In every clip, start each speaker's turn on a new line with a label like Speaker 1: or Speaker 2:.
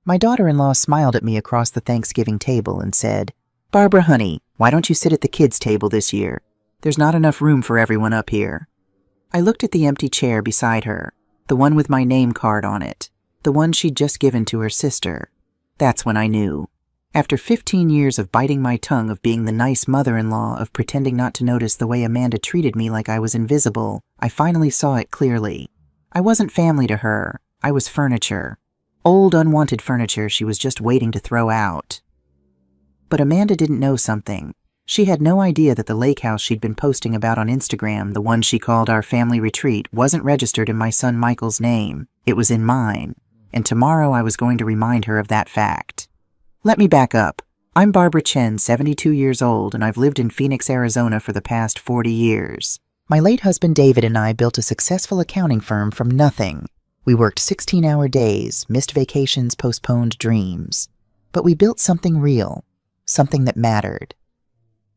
Speaker 1: My daughter-in-law smiled at me across the Thanksgiving table and said, "Barbara, honey, why don't you sit at the kids' table this year? There's not enough room for everyone up here." I looked at the empty chair beside her, the one with my name card on it, the one she'd just given to her sister. That's when I knew. After 15 years of biting my tongue, of being the nice mother-in-law, of pretending not to notice the way Amanda treated me like I was invisible, I finally saw it clearly. I wasn't family to her. I was furniture. Old, unwanted furniture she was just waiting to throw out. But Amanda didn't know something. She had no idea that the lake house she'd been posting about on Instagram, the one she called our family retreat, wasn't registered in my son Michael's name. It was in mine. And tomorrow I was going to remind her of that fact. Let me back up. I'm Barbara Chen, 72 years old, and I've lived in Phoenix, Arizona for the past 40 years. My late husband David and I built a successful accounting firm from nothing. We worked 16-hour days, missed vacations, postponed dreams. But we built something real, something that mattered.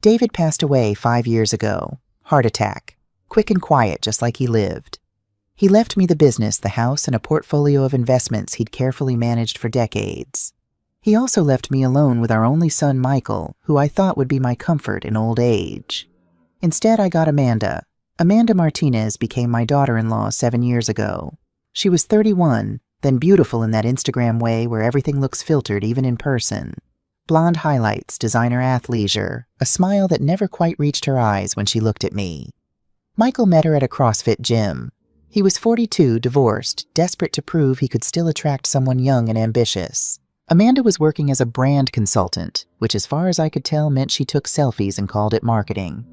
Speaker 1: David passed away 5 years ago. Heart attack. Quick and quiet, just like he lived. He left me the business, the house, and a portfolio of investments he'd carefully managed for decades. He also left me alone with our only son, Michael, who I thought would be my comfort in old age. Instead, I got Amanda. Amanda Martinez became my daughter-in-law 7 years ago. She was 31, then beautiful in that Instagram way where everything looks filtered even in person. Blonde highlights, designer athleisure, a smile that never quite reached her eyes when she looked at me. Michael met her at a CrossFit gym. He was 42, divorced, desperate to prove he could still attract someone young and ambitious. Amanda was working as a brand consultant, which as far as I could tell meant she took selfies and called it marketing.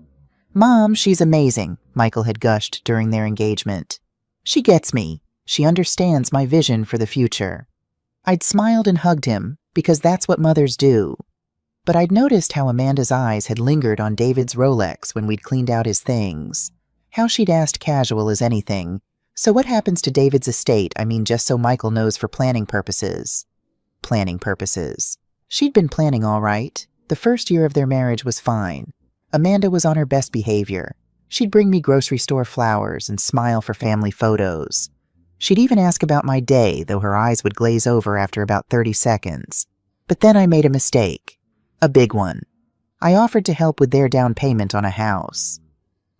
Speaker 1: "Mom, she's amazing," Michael had gushed during their engagement. "She gets me. She understands my vision for the future." I'd smiled and hugged him, because that's what mothers do. But I'd noticed how Amanda's eyes had lingered on David's Rolex when we'd cleaned out his things. How she'd asked casual as anything, "So what happens to David's estate? I mean, just so Michael knows for planning purposes." Planning purposes. She'd been planning all right. The first year of their marriage was fine. Amanda was on her best behavior. She'd bring me grocery store flowers and smile for family photos. She'd even ask about my day, though her eyes would glaze over after about 30 seconds. But then I made a mistake. A big one. I offered to help with their down payment on a house.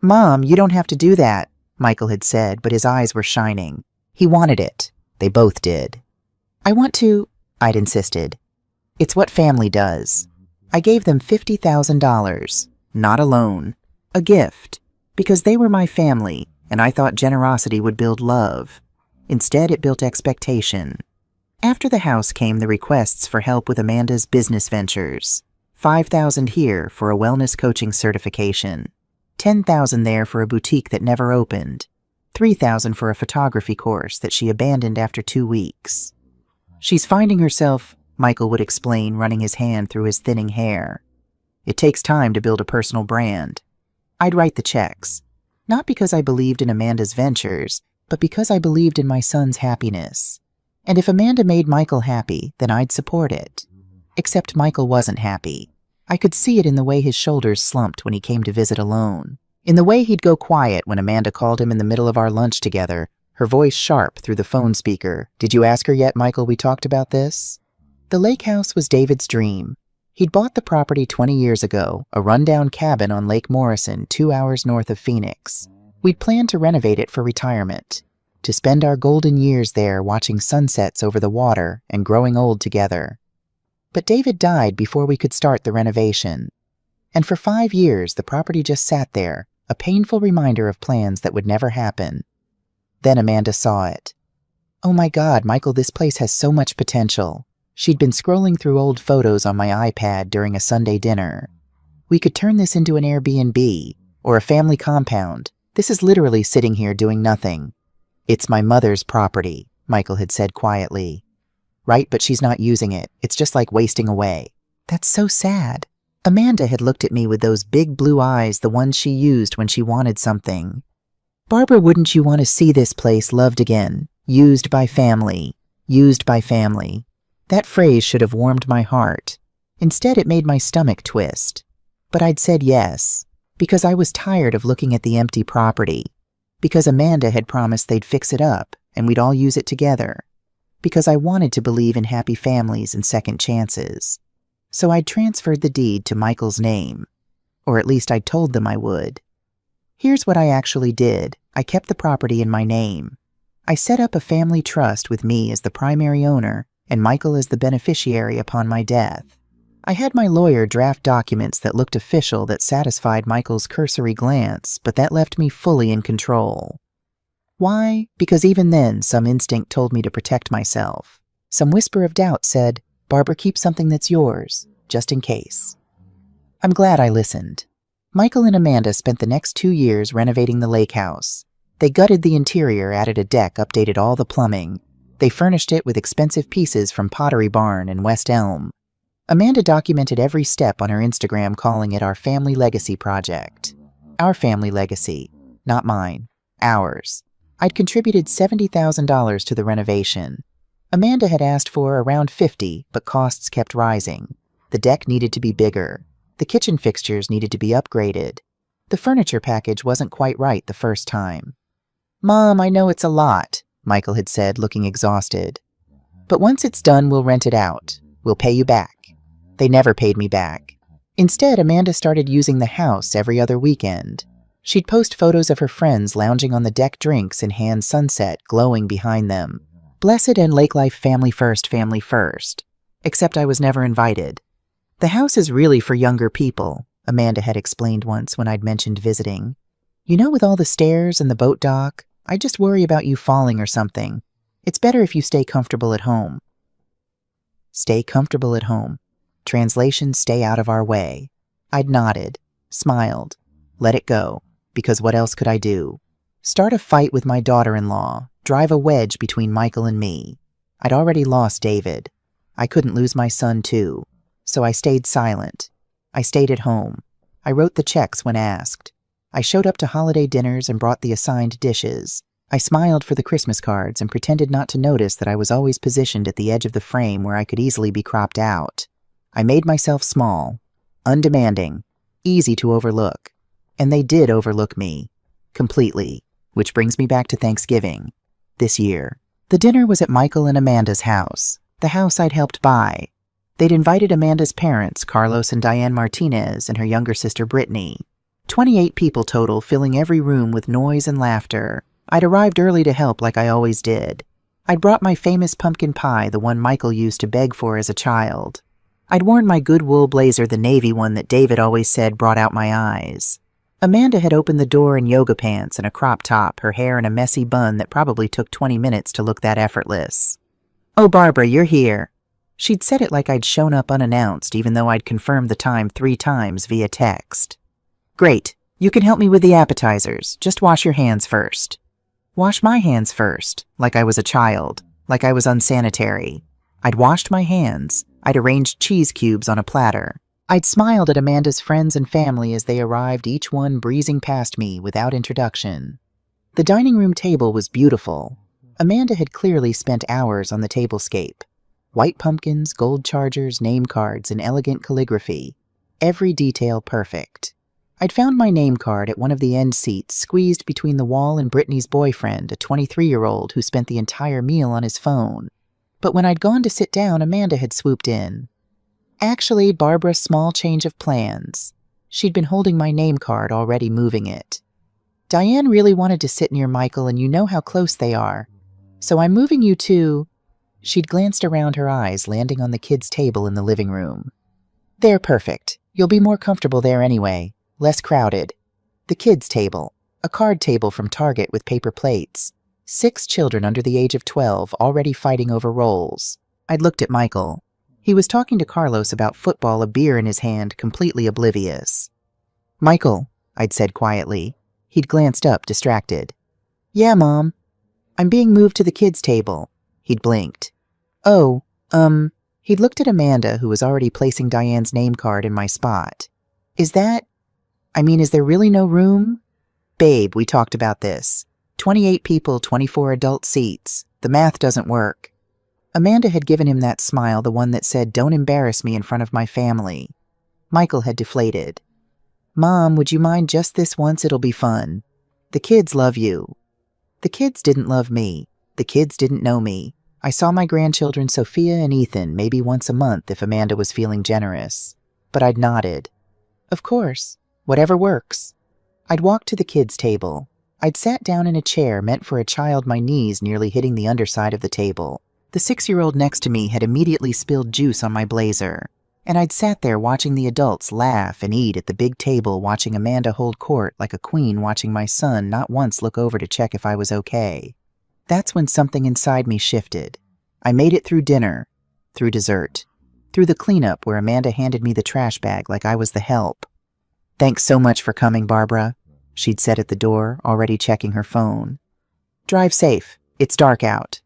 Speaker 1: "Mom, you don't have to do that," Michael had said, but his eyes were shining. He wanted it. They both did. "I want to," I'd insisted. "It's what family does." I gave them $50,000. Not a loan. A gift. Because they were my family, and I thought generosity would build love. Instead, it built expectation. After the house came the requests for help with Amanda's business ventures. $5,000 here for a wellness coaching certification. $10,000 there for a boutique that never opened. $3,000 for a photography course that she abandoned after 2 weeks. "She's finding herself," Michael would explain, running his hand through his thinning hair. "It takes time to build a personal brand." I'd write the checks. Not because I believed in Amanda's ventures, but because I believed in my son's happiness. And if Amanda made Michael happy, then I'd support it. Except Michael wasn't happy. I could see it in the way his shoulders slumped when he came to visit alone. In the way he'd go quiet when Amanda called him in the middle of our lunch together, her voice sharp through the phone speaker. "Did you ask her yet, Michael, we talked about this?" The lake house was David's dream. He'd bought the property 20 years ago, a rundown cabin on Lake Morrison, 2 hours north of Phoenix. We'd planned to renovate it for retirement, to spend our golden years there watching sunsets over the water and growing old together. But David died before we could start the renovation. And for 5 years, the property just sat there, a painful reminder of plans that would never happen. Then Amanda saw it. "Oh my God, Michael, this place has so much potential." She'd been scrolling through old photos on my iPad during a Sunday dinner. "We could turn this into an Airbnb or a family compound. This is literally sitting here doing nothing." "It's my mother's property," Michael had said quietly. "Right, but she's not using it. It's just like wasting away." "That's so sad." Amanda had looked at me with those big blue eyes, the ones she used when she wanted something. "Barbara, wouldn't you want to see this place loved again? Used by family. Used by family." That phrase should have warmed my heart. Instead, it made my stomach twist. But I'd said yes, because I was tired of looking at the empty property, because Amanda had promised they'd fix it up and we'd all use it together. because I wanted to believe in happy families and second chances. So I'd transferred the deed to Michael's name, or at least I told them I would. Here's what I actually did. I kept the property in my name. I set up a family trust with me as the primary owner and Michael as the beneficiary upon my death. I had my lawyer draft documents that looked official that satisfied Michael's cursory glance, but that left me fully in control. Why? Because even then, some instinct told me to protect myself. Some whisper of doubt said, "Barbara, keep something that's yours, just in case." I'm glad I listened. Michael and Amanda spent the next 2 years renovating the lake house. They gutted the interior, added a deck, updated all the plumbing. They furnished it with expensive pieces from Pottery Barn and West Elm. Amanda documented every step on her Instagram, calling it our family legacy project. Our family legacy, not mine, ours. I'd contributed $70,000 to the renovation. Amanda had asked for around $50,000, but costs kept rising. The deck needed to be bigger. The kitchen fixtures needed to be upgraded. The furniture package wasn't quite right the first time. "Mom, I know it's a lot," Michael had said, looking exhausted. "But once it's done, we'll rent it out. We'll pay you back." They never paid me back. Instead, Amanda started using the house every other weekend. She'd post photos of her friends lounging on the deck, drinks in hand, sunset glowing behind them. Blessed and lake life, family first, family first. Except I was never invited. "The house is really for younger people," Amanda had explained once when I'd mentioned visiting. "You know, with all the stairs and the boat dock, I just worry about you falling or something. It's better if you stay comfortable at home." Stay comfortable at home. Translation, stay out of our way. I'd nodded, smiled, let it go, because what else could I do? Start a fight with my daughter-in-law, drive a wedge between Michael and me. I'd already lost David. I couldn't lose my son too, so I stayed silent. I stayed at home. I wrote the checks when asked. I showed up to holiday dinners and brought the assigned dishes. I smiled for the Christmas cards and pretended not to notice that I was always positioned at the edge of the frame where I could easily be cropped out. I made myself small, undemanding, easy to overlook. And they did overlook me. Completely. Which brings me back to Thanksgiving. This year. The dinner was at Michael and Amanda's house. The house I'd helped buy. They'd invited Amanda's parents, Carlos and Diane Martinez, and her younger sister Brittany. 28 people total, filling every room with noise and laughter. I'd arrived early to help like I always did. I'd brought my famous pumpkin pie, the one Michael used to beg for as a child. I'd worn my good wool blazer, the navy one that David always said brought out my eyes. Amanda had opened the door in yoga pants and a crop top, her hair in a messy bun that probably took 20 minutes to look that effortless. "Oh, Barbara, you're here." She'd said it like I'd shown up unannounced, even though I'd confirmed the time 3 times via text. "Great. You can help me with the appetizers. Just wash your hands first." Wash my hands first, like I was a child, like I was unsanitary. I'd washed my hands. I'd arranged cheese cubes on a platter. I'd smiled at Amanda's friends and family as they arrived, each one breezing past me without introduction. The dining room table was beautiful. Amanda had clearly spent hours on the tablescape. White pumpkins, gold chargers, name cards, and elegant calligraphy. Every detail perfect. I'd found my name card at one of the end seats, squeezed between the wall and Brittany's boyfriend, a 23-year-old who spent the entire meal on his phone. But when I'd gone to sit down, Amanda had swooped in. "Actually, Barbara, small change of plans." She'd been holding my name card, already moving it. "Diane really wanted to sit near Michael, and you know how close they are. So I'm moving you to..." She'd glanced around, her eyes landing on the kids' table in the living room. "They're perfect. You'll be more comfortable there anyway. Less crowded. The kids' table. A card table from Target with paper plates. 6 children under the age of 12 already fighting over roles." I'd looked at Michael. He was talking to Carlos about football, a beer in his hand, completely oblivious. "Michael," I'd said quietly. He'd glanced up, distracted. "Yeah, Mom. I'm being moved to the kids' table." He'd blinked. "Oh, He'd looked at Amanda, who was already placing Diane's name card in my spot. Is there really no room?" "Babe, we talked about this. 28 people, 24 adult seats. The math doesn't work." Amanda had given him that smile, the one that said, "Don't embarrass me in front of my family." Michael had deflated. "Mom, would you mind just this once? It'll be fun. The kids love you." The kids didn't love me. The kids didn't know me. I saw my grandchildren Sophia and Ethan maybe once a month if Amanda was feeling generous. But I'd nodded. Of course, whatever works. I'd walked to the kids' table. I'd sat down in a chair meant for a child, my knees nearly hitting the underside of the table. The 6-year-old next to me had immediately spilled juice on my blazer, and I'd sat there watching the adults laugh and eat at the big table, watching Amanda hold court like a queen, watching my son not once look over to check if I was okay. That's when something inside me shifted. I made it through dinner, through dessert, through the cleanup where Amanda handed me the trash bag like I was the help. "Thanks so much for coming, Barbara," she'd said at the door, already checking her phone. "Drive safe. It's dark out."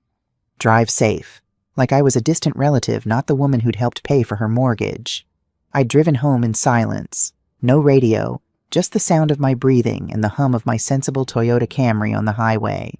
Speaker 1: Drive safe. Like I was a distant relative, not the woman who'd helped pay for her mortgage. I'd driven home in silence. No radio, just the sound of my breathing and the hum of my sensible Toyota Camry on the highway.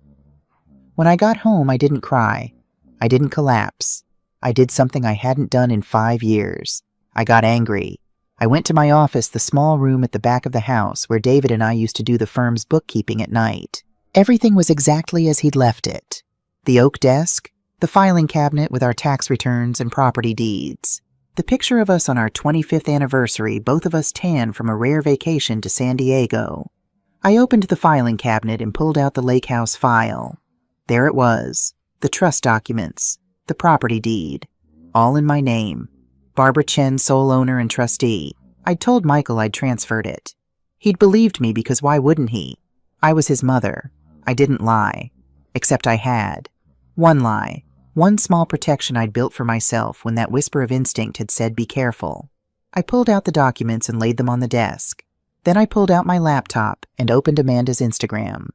Speaker 1: When I got home, I didn't cry. I didn't collapse. I did something I hadn't done in 5 years. I got angry. I went to my office, the small room at the back of the house where David and I used to do the firm's bookkeeping at night. Everything was exactly as he'd left it. The oak desk, the filing cabinet with our tax returns and property deeds, the picture of us on our 25th anniversary, both of us tan from a rare vacation to San Diego. I opened the filing cabinet and pulled out the lake house file. There it was, the trust documents, the property deed, all in my name. Barbara Chen, sole owner and trustee. I'd told Michael I'd transferred it. He'd believed me because why wouldn't he? I was his mother. I didn't lie. Except I had. One lie. One small protection I'd built for myself when that whisper of instinct had said, "Be careful." I pulled out the documents and laid them on the desk. Then I pulled out my laptop and opened Amanda's Instagram.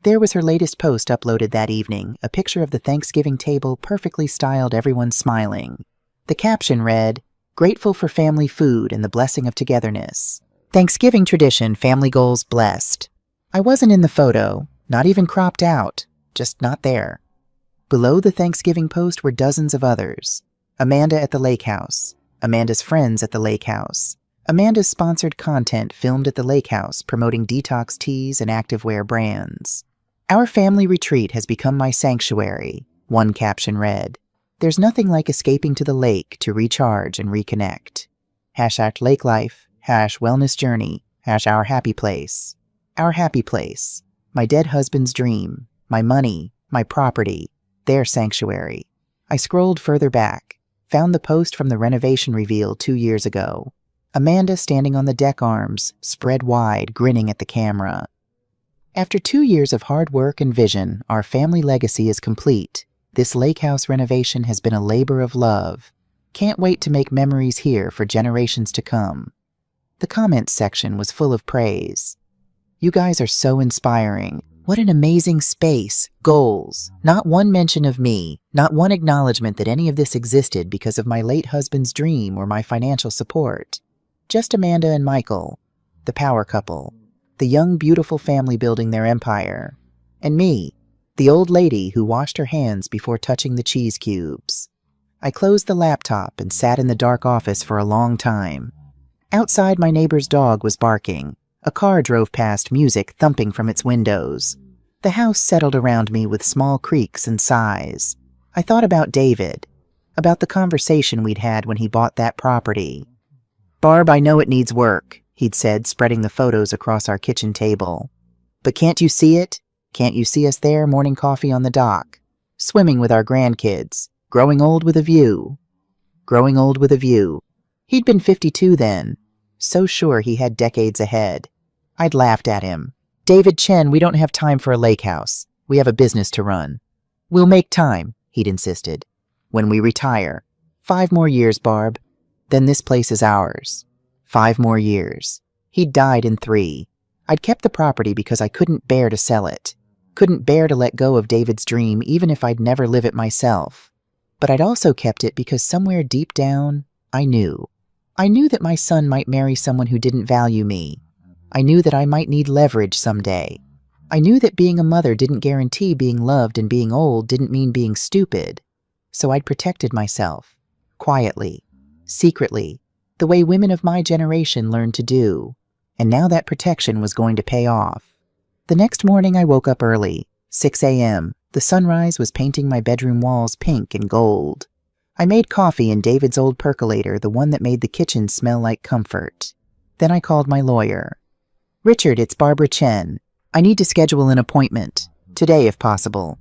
Speaker 1: There was her latest post uploaded that evening, a picture of the Thanksgiving table, perfectly styled, everyone smiling. The caption read, "Grateful for family food and the blessing of togetherness. Thanksgiving tradition, family goals blessed." I wasn't in the photo, not even cropped out, just not there. Below the Thanksgiving post were dozens of others. Amanda at the lake house, Amanda's friends at the lake house, Amanda's sponsored content filmed at the lake house promoting detox teas and activewear brands. "Our family retreat has become my sanctuary," one caption read. "There's nothing like escaping to the lake to recharge and reconnect. #lake life, #wellness journey, #our happy place." Our happy place. My dead husband's dream, my money, my property, their sanctuary. I scrolled further back, found the post from the renovation reveal 2 years ago. Amanda standing on the deck, arms spread wide, grinning at the camera. After 2 years of hard work and vision, our family legacy is complete. This lake house renovation has been a labor of love. Can't wait to make memories here for generations to come. The comments section was full of praise. "You guys are so inspiring. What an amazing space, goals. Not one mention of me, not one acknowledgement that any of this existed because of my late husband's dream or my financial support. Just Amanda and Michael, the power couple, the young, beautiful family building their empire, and me, the old lady who washed her hands before touching the cheese cubes." I closed the laptop and sat in the dark office for a long time. Outside, my neighbor's dog was barking. A car drove past, music thumping from its windows. The house settled around me with small creaks and sighs. I thought about David, about the conversation we'd had when he bought that property. "Barb, I know it needs work," he'd said, spreading the photos across our kitchen table. "But can't you see it? Can't you see us there, morning coffee on the dock, swimming with our grandkids, growing old with a view?" Growing old with a view. He'd been 52 then, so sure he had decades ahead. I'd laughed at him. "David Chen, we don't have time for a lake house. We have a business to run." "We'll make time," he'd insisted. "When we retire. 5 more years, Barb. Then this place is ours." 5 more years. He'd died in 3. I'd kept the property because I couldn't bear to sell it. Couldn't bear to let go of David's dream, even if I'd never live it myself. But I'd also kept it because somewhere deep down, I knew. I knew that my son might marry someone who didn't value me. I knew that I might need leverage someday. I knew that being a mother didn't guarantee being loved, and being old didn't mean being stupid. So I'd protected myself. Quietly. Secretly. The way women of my generation learned to do. And now that protection was going to pay off. The next morning I woke up early, 6 a.m., The sunrise was painting my bedroom walls pink and gold. I made coffee in David's old percolator, the one that made the kitchen smell like comfort. Then I called my lawyer. "Richard, it's Barbara Chen. I need to schedule an appointment. Today, if possible."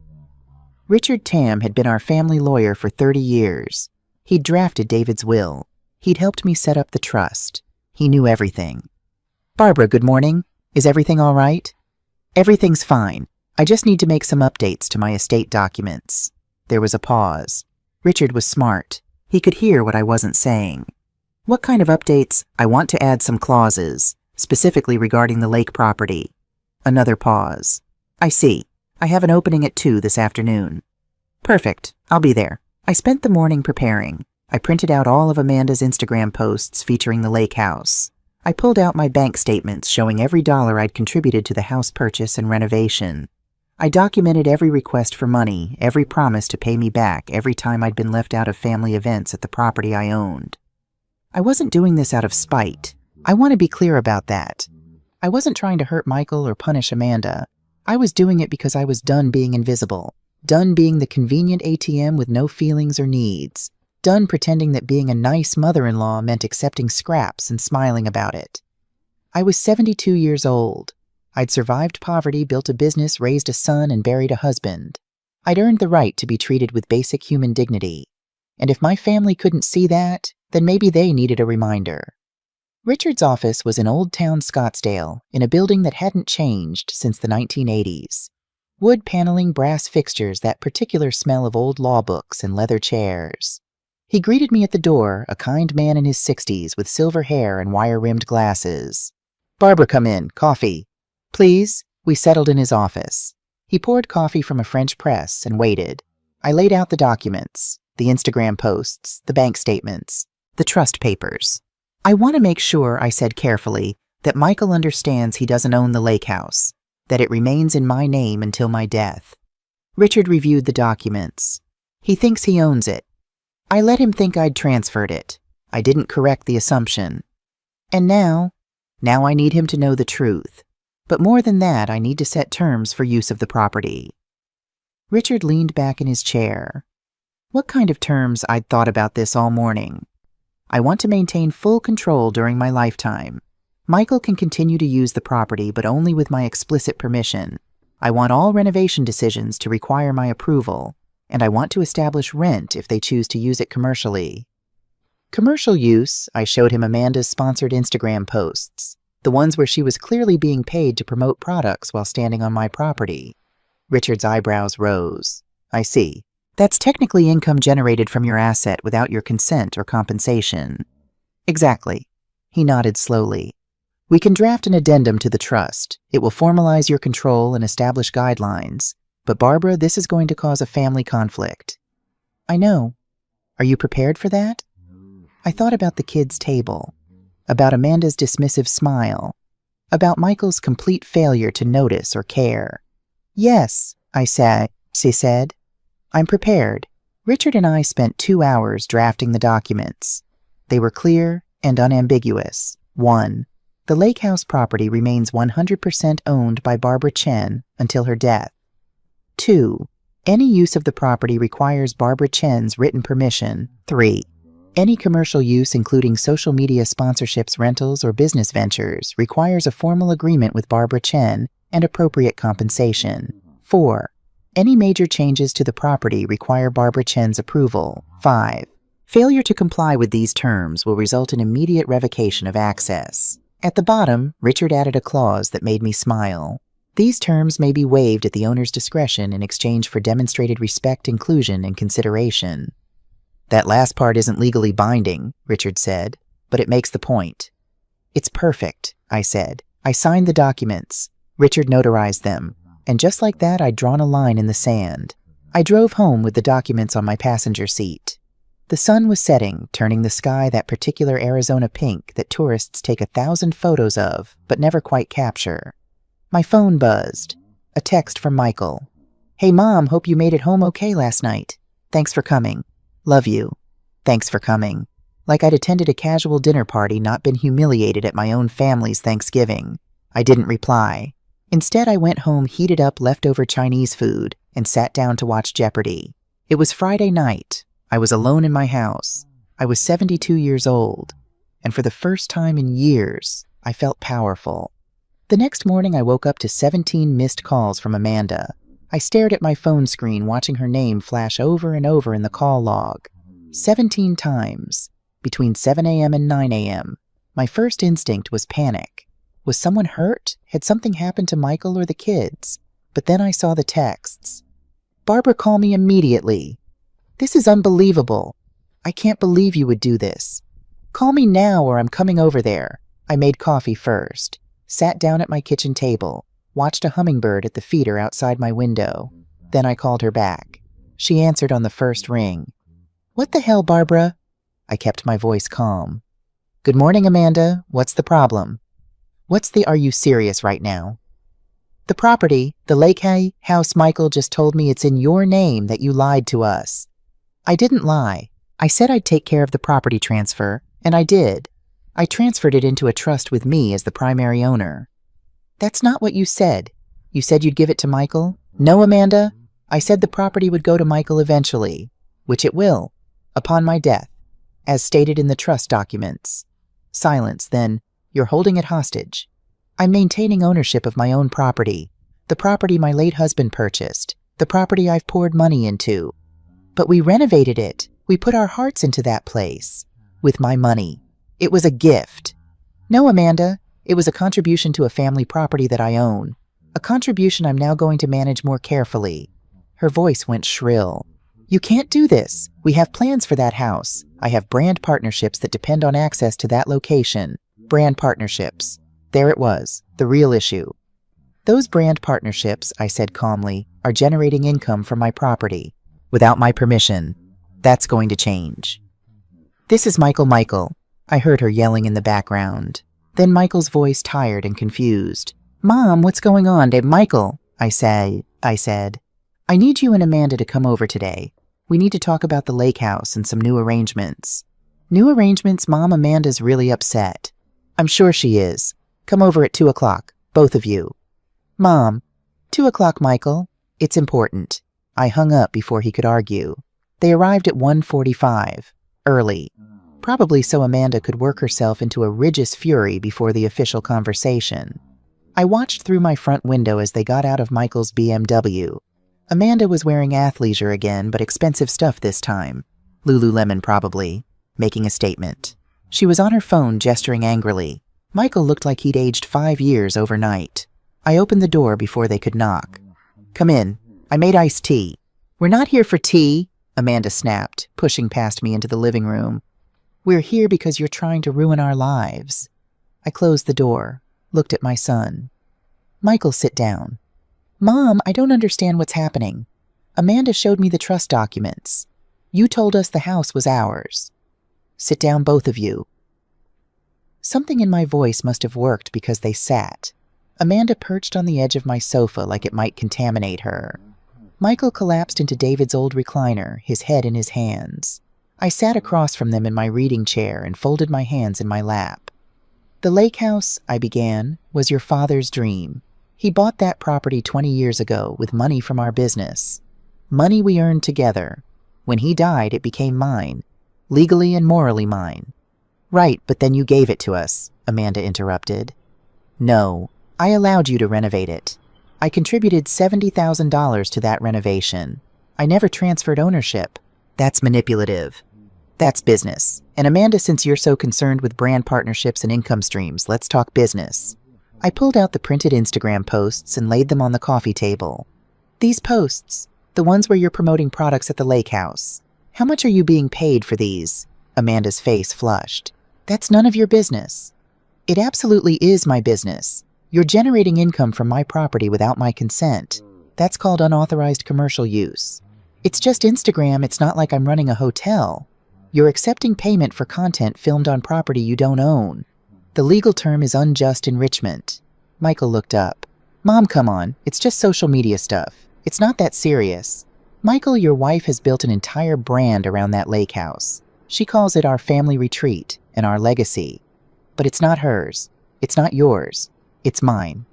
Speaker 1: Richard Tam had been our family lawyer for 30 years. He'd drafted David's will. He'd helped me set up the trust. He knew everything. "Barbara, good morning. Is everything all right?" "Everything's fine. I just need to make some updates to my estate documents." There was a pause. Richard was smart. He could hear what I wasn't saying. "What kind of updates?" "I want to add some clauses, specifically regarding the lake property." Another pause. "I see. I have an opening at 2 this afternoon." "Perfect. I'll be there." I spent the morning preparing. I printed out all of Amanda's Instagram posts featuring the lake house. I pulled out my bank statements showing every dollar I'd contributed to the house purchase and renovation. I documented every request for money, every promise to pay me back every time I'd been left out of family events at the property I owned. I wasn't doing this out of spite. I want to be clear about that. I wasn't trying to hurt Michael or punish Amanda. I was doing it because I was done being invisible, done being the convenient ATM with no feelings or needs, done pretending that being a nice mother-in-law meant accepting scraps and smiling about it. I was 72 years old. I'd survived poverty, built a business, raised a son, and buried a husband. I'd earned the right to be treated with basic human dignity. And if my family couldn't see that, then maybe they needed a reminder. Richard's office was in Old Town Scottsdale, in a building that hadn't changed since the 1980s. Wood paneling, brass fixtures, that particular smell of old law books and leather chairs. He greeted me at the door, a kind man in his 60s with silver hair and wire-rimmed glasses. "Barbara, come in. Coffee." "Please." We settled in his office. He poured coffee from a French press and waited. I laid out the documents, the Instagram posts, the bank statements, the trust papers. "I want to make sure," I said carefully, "that Michael understands he doesn't own the lake house, that it remains in my name until my death." Richard reviewed the documents. "He thinks he owns it." I let him think I'd transferred it. I didn't correct the assumption. And now I need him to know the truth. But more than that, I need to set terms for use of the property. Richard leaned back in his chair. What kind of terms? I'd thought about this all morning. "I want to maintain full control during my lifetime. Michael can continue to use the property, but only with my explicit permission. I want all renovation decisions to require my approval, and I want to establish rent if they choose to use it commercially." Commercial use, I showed him Amanda's sponsored Instagram posts, the ones where she was clearly being paid to promote products while standing on my property. Richard's eyebrows rose. "I see. That's technically income generated from your asset without your consent or compensation." "Exactly." He nodded slowly. "We can draft an addendum to the trust. It will formalize your control and establish guidelines. But Barbara, this is going to cause a family conflict." "I know. Are you prepared for that?" I thought about the kids' table, about Amanda's dismissive smile, about Michael's complete failure to notice or care. "Yes," she said. "I'm prepared." Richard and I spent 2 hours drafting the documents. They were clear and unambiguous. 1. The lake house property remains 100% owned by Barbara Chen until her death. 2. Any use of the property requires Barbara Chen's written permission. 3. Any commercial use, including social media sponsorships, rentals, or business ventures, requires a formal agreement with Barbara Chen and appropriate compensation. 4. Any major changes to the property require Barbara Chen's approval. 5. Failure to comply with these terms will result in immediate revocation of access. At the bottom, Richard added a clause that made me smile. These terms may be waived at the owner's discretion in exchange for demonstrated respect, inclusion, and consideration. "That last part isn't legally binding," Richard said, "but it makes the point." "It's perfect," I said. I signed the documents. Richard notarized them. And just like that, I'd drawn a line in the sand. I drove home with the documents on my passenger seat. The sun was setting, turning the sky that particular Arizona pink that tourists take 1,000 photos of, but never quite capture. My phone buzzed. A text from Michael. "Hey Mom, hope you made it home okay last night. Thanks for coming. Love you. Thanks for coming." Like I'd attended a casual dinner party, not been humiliated at my own family's Thanksgiving. I didn't reply. Instead, I went home, heated up leftover Chinese food, and sat down to watch Jeopardy. It was Friday night. I was alone in my house. I was 72 years old, and for the first time in years, I felt powerful. The next morning, I woke up to 17 missed calls from Amanda. I stared at my phone screen, watching her name flash over and over in the call log. 17 times, between 7 a.m. and 9 a.m. My first instinct was panic. Was someone hurt? Had something happened to Michael or the kids? But then I saw the texts. Barbara, call me immediately. This is unbelievable. I can't believe you would do this. Call me now or I'm coming over there. I made coffee first, sat down at my kitchen table, watched a hummingbird at the feeder outside my window. Then I called her back. She answered on the first ring. What the hell, Barbara? I kept my voice calm. Good morning, Amanda. What's the problem? Are you serious right now? The property, the lake house, Michael just told me it's in your name, that you lied to us. I didn't lie. I said I'd take care of the property transfer, and I did. I transferred it into a trust with me as the primary owner. That's not what you said. You said you'd give it to Michael? No, Amanda. I said the property would go to Michael eventually, which it will, upon my death, as stated in the trust documents. Silence, then. You're holding it hostage. I'm maintaining ownership of my own property, the property my late husband purchased, the property I've poured money into. But we renovated it. We put our hearts into that place. With my money. It was a gift. No, Amanda. It was a contribution to a family property that I own. A contribution I'm now going to manage more carefully. Her voice went shrill. You can't do this. We have plans for that house. I have brand partnerships that depend on access to that location. Brand partnerships. There it was, the real issue. Those brand partnerships, I said calmly, are generating income from my property. Without my permission. That's going to change. This is Michael. I heard her yelling in the background. Then Michael's voice, tired and confused. Mom, what's going on? Michael, I said. I need you and Amanda to come over today. We need to talk about the lake house and some new arrangements. New arrangements, Mom? Amanda's really upset. I'm sure she is. Come over at 2 o'clock, both of you. Mom, 2 o'clock, Michael. It's important. I hung up before he could argue. They arrived at 1:45, early. Probably so Amanda could work herself into a righteous fury before the official conversation. I watched through my front window as they got out of Michael's BMW. Amanda was wearing athleisure again, but expensive stuff this time. Lululemon probably, making a statement. She was on her phone, gesturing angrily. Michael looked like he'd aged 5 years overnight. I opened the door before they could knock. Come in. I made iced tea. We're not here for tea, Amanda snapped, pushing past me into the living room. We're here because you're trying to ruin our lives. I closed the door, looked at my son. Michael, sit down. Mom, I don't understand what's happening. Amanda showed me the trust documents. You told us the house was ours. Sit down, both of you. Something in my voice must have worked because they sat. Amanda perched on the edge of my sofa like it might contaminate her. Michael collapsed into David's old recliner, his head in his hands. I sat across from them in my reading chair and folded my hands in my lap. The lake house, I began, was your father's dream. He bought that property 20 years ago with money from our business. Money we earned together. When he died, it became mine. Legally and morally mine. Right, but then you gave it to us, Amanda interrupted. No, I allowed you to renovate it. I contributed $70,000 to that renovation. I never transferred ownership. That's manipulative. That's business. And Amanda, since you're so concerned with brand partnerships and income streams, let's talk business. I pulled out the printed Instagram posts and laid them on the coffee table. These posts, the ones where you're promoting products at the lake house. How much are you being paid for these? Amanda's face flushed. That's none of your business. It absolutely is my business. You're generating income from my property without my consent. That's called unauthorized commercial use. It's just Instagram, it's not like I'm running a hotel. You're accepting payment for content filmed on property you don't own. The legal term is unjust enrichment. Michael looked up. Mom, come on, it's just social media stuff. It's not that serious. Michael, your wife has built an entire brand around that lake house. She calls it our family retreat and our legacy. But it's not hers. It's not yours. It's mine.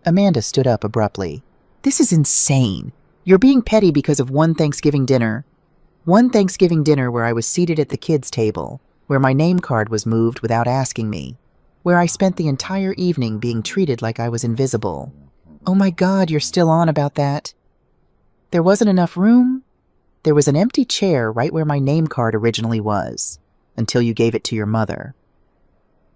Speaker 1: Amanda stood up abruptly. This is insane. You're being petty because of one Thanksgiving dinner. One Thanksgiving dinner where I was seated at the kids' table, where my name card was moved without asking me, where I spent the entire evening being treated like I was invisible. Oh my God, you're still on about that. There wasn't enough room? There was an empty chair right where my name card originally was, until you gave it to your mother.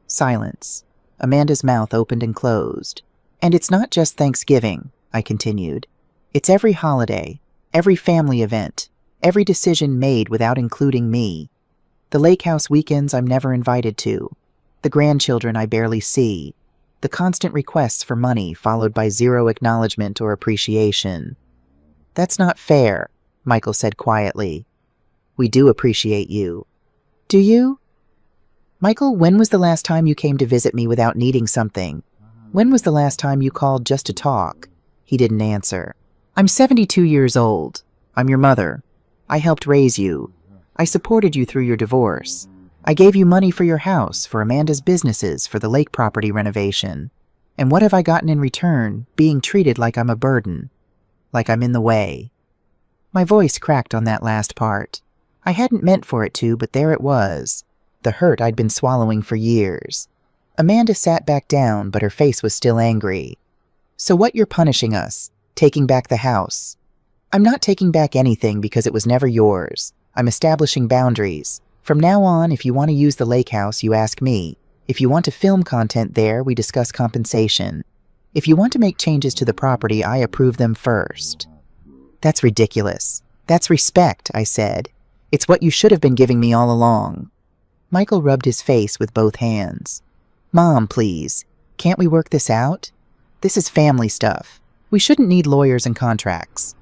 Speaker 1: Silence. Amanda's mouth opened and closed. And it's not just Thanksgiving, I continued. It's every holiday, every family event, every decision made without including me. The lake house weekends I'm never invited to, the grandchildren I barely see, the constant requests for money followed by zero acknowledgement or appreciation. That's not fair, Michael said quietly. We do appreciate you. Do you? Michael, when was the last time you came to visit me without needing something? When was the last time you called just to talk? He didn't answer. I'm 72 years old. I'm your mother. I helped raise you. I supported you through your divorce. I gave you money for your house, for Amanda's businesses, for the lake property renovation. And what have I gotten in return? Being treated like I'm a burden. Like I'm in the way. My voice cracked on that last part. I hadn't meant for it to, but there it was. The hurt I'd been swallowing for years. Amanda sat back down, but her face was still angry. So what, you're punishing us? Taking back the house? I'm not taking back anything because it was never yours. I'm establishing boundaries. From now on, if you want to use the lake house, you ask me. If you want to film content there, we discuss compensation. If you want to make changes to the property, I approve them first. That's ridiculous. That's respect, I said. It's what you should have been giving me all along. Michael rubbed his face with both hands. Mom, please. Can't we work this out? This is family stuff. We shouldn't need lawyers and contracts.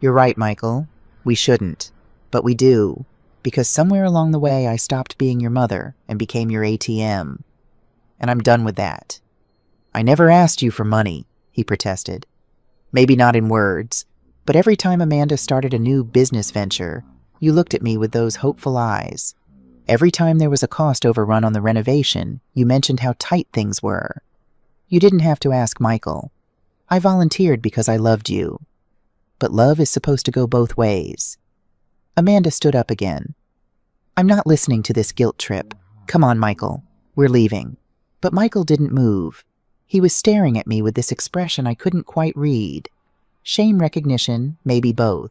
Speaker 1: You're right, Michael. We shouldn't. But we do. Because somewhere along the way I stopped being your mother and became your ATM. And I'm done with that. I never asked you for money, he protested. Maybe not in words, but every time Amanda started a new business venture, you looked at me with those hopeful eyes. Every time there was a cost overrun on the renovation, you mentioned how tight things were. You didn't have to ask Michael. I volunteered because I loved you. But love is supposed to go both ways. Amanda stood up again. I'm not listening to this guilt trip. Come on, Michael. We're leaving. But Michael didn't move. He was staring at me with this expression I couldn't quite read. Shame, recognition, maybe both.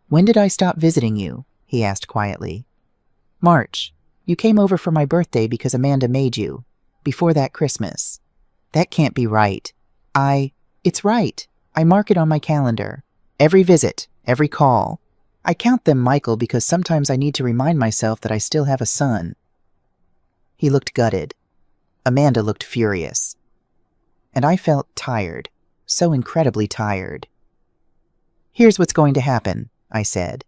Speaker 1: When did I stop visiting you? He asked quietly. March. You came over for my birthday because Amanda made you. Before that Christmas. That can't be right. It's right. I mark it on my calendar. Every visit, every call. I count them, Michael, because sometimes I need to remind myself that I still have a son. He looked gutted. Amanda looked furious. And I felt tired. So incredibly tired. Here's what's going to happen, I said.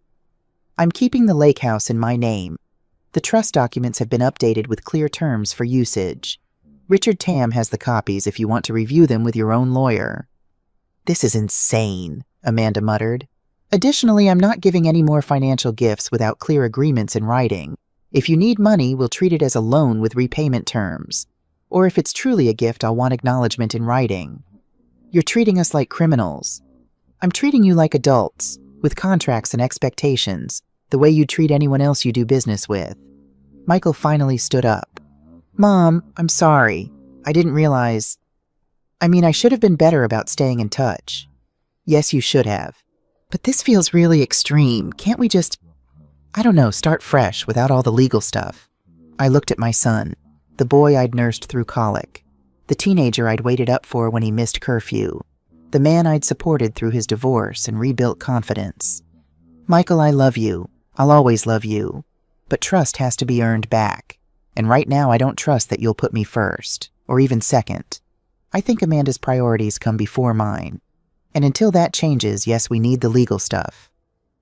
Speaker 1: I'm keeping the lake house in my name. The trust documents have been updated with clear terms for usage. Richard Tam has the copies if you want to review them with your own lawyer. This is insane, Amanda muttered. Additionally, I'm not giving any more financial gifts without clear agreements in writing. If you need money, we'll treat it as a loan with repayment terms. Or if it's truly a gift, I'll want acknowledgement in writing. You're treating us like criminals. I'm treating you like adults, with contracts and expectations, the way you'd treat anyone else you do business with. Michael finally stood up. Mom, I'm sorry. I didn't realize. I should have been better about staying in touch. Yes, you should have. But this feels really extreme. Can't we just, start fresh without all the legal stuff? I looked at my son, the boy I'd nursed through colic, the teenager I'd waited up for when he missed curfew, the man I'd supported through his divorce and rebuilt confidence. Michael, I love you. I'll always love you. But trust has to be earned back. And right now I don't trust that you'll put me first, or even second. I think Amanda's priorities come before mine. And until that changes, yes, we need the legal stuff.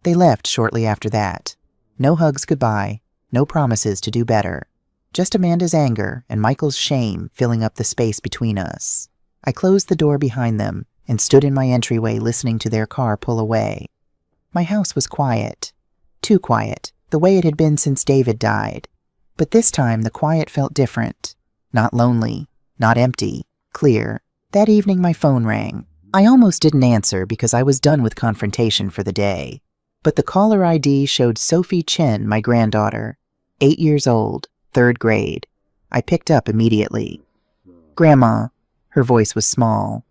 Speaker 1: They left shortly after that. No hugs goodbye, no promises to do better. Just Amanda's anger and Michael's shame filling up the space between us. I closed the door behind them and stood in my entryway listening to their car pull away. My house was quiet. Too quiet, the way it had been since David died. But this time the quiet felt different. Not lonely, not empty, clear. That evening my phone rang. I almost didn't answer because I was done with confrontation for the day. But the caller ID showed Sophie Chen, my granddaughter, 8 years old, 3rd grade. I picked up immediately. "Grandma," her voice was small.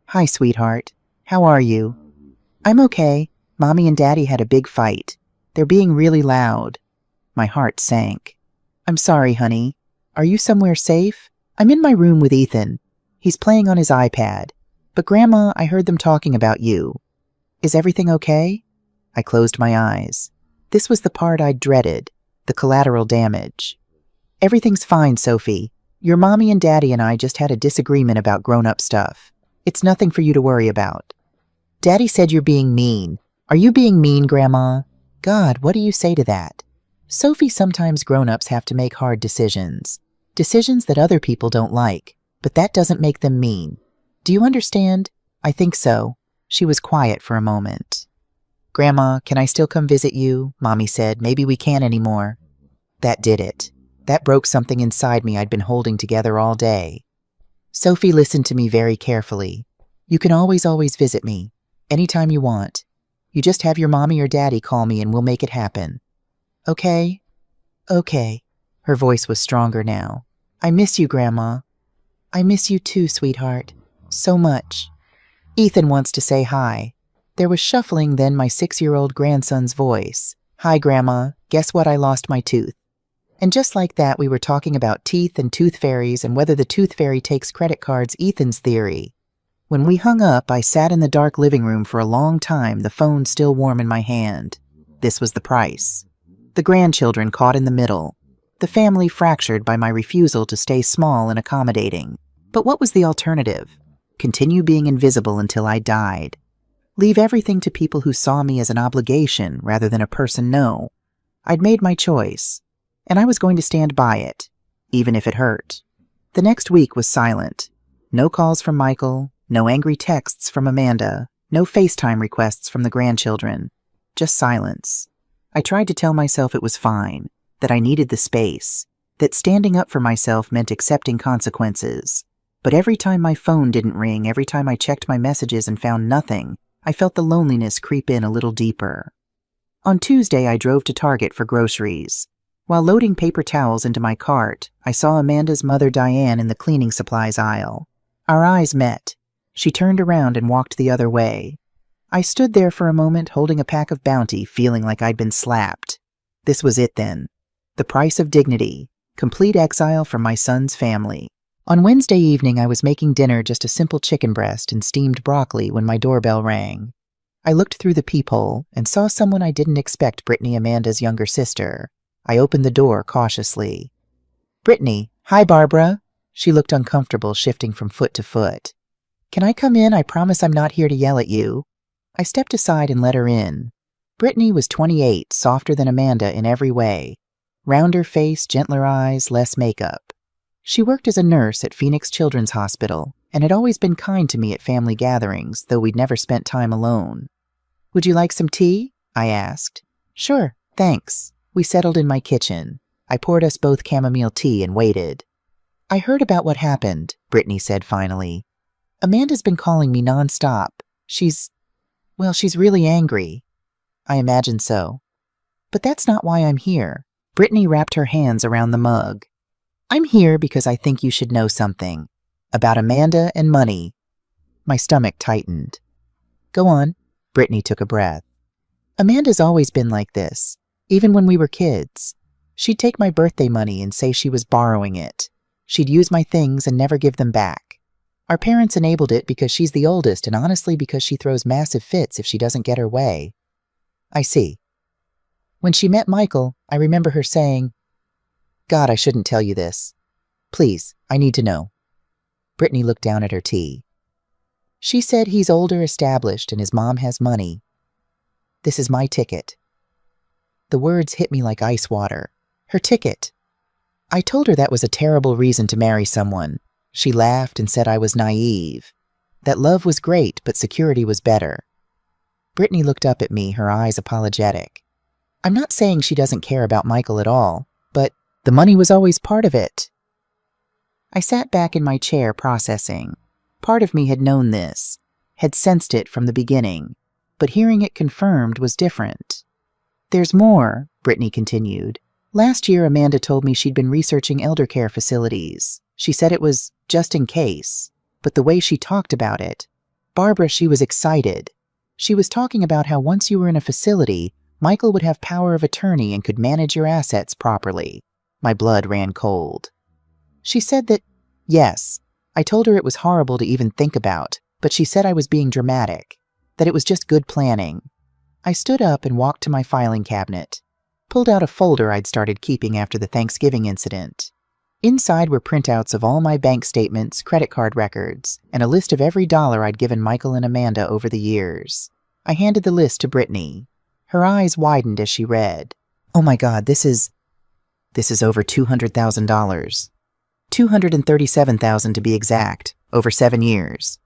Speaker 1: "Hi, sweetheart. How are you?" "I'm okay. Mommy and Daddy had a big fight. They're being really loud." My heart sank. "I'm sorry, honey. Are you somewhere safe?" "I'm in my room with Ethan. He's playing on his iPad. But Grandma, I heard them talking about you. Is everything okay?" I closed my eyes. This was the part I dreaded, the collateral damage. "Everything's fine, Sophie. Your mommy and daddy and I just had a disagreement about grown-up stuff. It's nothing for you to worry about." "Daddy said you're being mean. Are you being mean, Grandma?" God, what do you say to that? Sophie, sometimes grown-ups have to make hard decisions. Decisions that other people don't like, but that doesn't make them mean. Do you understand? "I think so." She was quiet for a moment. "Grandma, can I still come visit you?" Mommy said. "Maybe we can't anymore." That did it. That broke something inside me I'd been holding together all day. Sophie listened to me very carefully. "You can always visit me. Anytime you want. You just have your mommy or daddy call me and we'll make it happen." "Okay? Okay." Her voice was stronger now. "I miss you, Grandma." "I miss you too, sweetheart. So much." "Ethan wants to say hi." There was shuffling, then my 6-year-old grandson's voice. "Hi, Grandma. Guess what? I lost my tooth." And just like that, we were talking about teeth and tooth fairies and whether the tooth fairy takes credit cards, Ethan's theory. When we hung up, I sat in the dark living room for a long time, the phone still warm in my hand. This was the price. The grandchildren caught in the middle. The family fractured by my refusal to stay small and accommodating. But what was the alternative? Continue being invisible until I died. Leave everything to people who saw me as an obligation rather than a person. No. I'd made my choice, and I was going to stand by it, even if it hurt. The next week was silent. No calls from Michael, no angry texts from Amanda, no FaceTime requests from the grandchildren. Just silence. I tried to tell myself it was fine, that I needed the space, that standing up for myself meant accepting consequences. But every time my phone didn't ring, every time I checked my messages and found nothing, I felt the loneliness creep in a little deeper. On Tuesday, I drove to Target for groceries. While loading paper towels into my cart, I saw Amanda's mother, Diane, in the cleaning supplies aisle. Our eyes met. She turned around and walked the other way. I stood there for a moment, holding a pack of Bounty, feeling like I'd been slapped. This was it then. The price of dignity. Complete exile from my son's family. On Wednesday evening, I was making dinner, just a simple chicken breast and steamed broccoli, when my doorbell rang. I looked through the peephole and saw someone I didn't expect, Brittany, Amanda's younger sister. I opened the door cautiously. "Brittany, hi, Barbara." She looked uncomfortable, shifting from foot to foot. "Can I come in? I promise I'm not here to yell at you." I stepped aside and let her in. Brittany was 28, softer than Amanda in every way. Rounder face, gentler eyes, less makeup. She worked as a nurse at Phoenix Children's Hospital and had always been kind to me at family gatherings, though we'd never spent time alone. "Would you like some tea?" I asked. "Sure, thanks." We settled in my kitchen. I poured us both chamomile tea and waited. "I heard about what happened," Brittany said finally. "Amanda's been calling me nonstop. She's really angry." "I imagine so." "But that's not why I'm here." Brittany wrapped her hands around the mug. "I'm here because I think you should know something. About Amanda and money." My stomach tightened. "Go on." Brittany took a breath. "Amanda's always been like this, even when we were kids. She'd take my birthday money and say she was borrowing it. She'd use my things and never give them back. Our parents enabled it because she's the oldest, and honestly because she throws massive fits if she doesn't get her way." "I see." "When she met Michael, I remember her saying, 'God, I shouldn't tell you this. Please, I need to know.'" Brittany looked down at her tea. "She said he's older, established, and his mom has money. This is my ticket." The words hit me like ice water. Her ticket. I told her that was a terrible reason to marry someone. She laughed and said I was naive. That love was great, but security was better. Brittany looked up at me, her eyes apologetic. "I'm not saying she doesn't care about Michael at all, but the money was always part of it." I sat back in my chair, processing. Part of me had known this, had sensed it from the beginning, but hearing it confirmed was different. "There's more," Brittany continued. "Last year, Amanda told me she'd been researching elder care facilities. She said it was just in case, but the way she talked about it, Barbara, she was excited. She was talking about how once you were in a facility, Michael would have power of attorney and could manage your assets properly." My blood ran cold. She said that, yes, I told her it was horrible to even think about, but she said I was being dramatic, that it was just good planning. I stood up and walked to my filing cabinet, pulled out a folder I'd started keeping after the Thanksgiving incident. Inside were printouts of all my bank statements, credit card records, and a list of every dollar I'd given Michael and Amanda over the years. I handed the list to Brittany. Her eyes widened as she read. "Oh my God, this is over $200,000. $237,000 to be exact, over 7 years.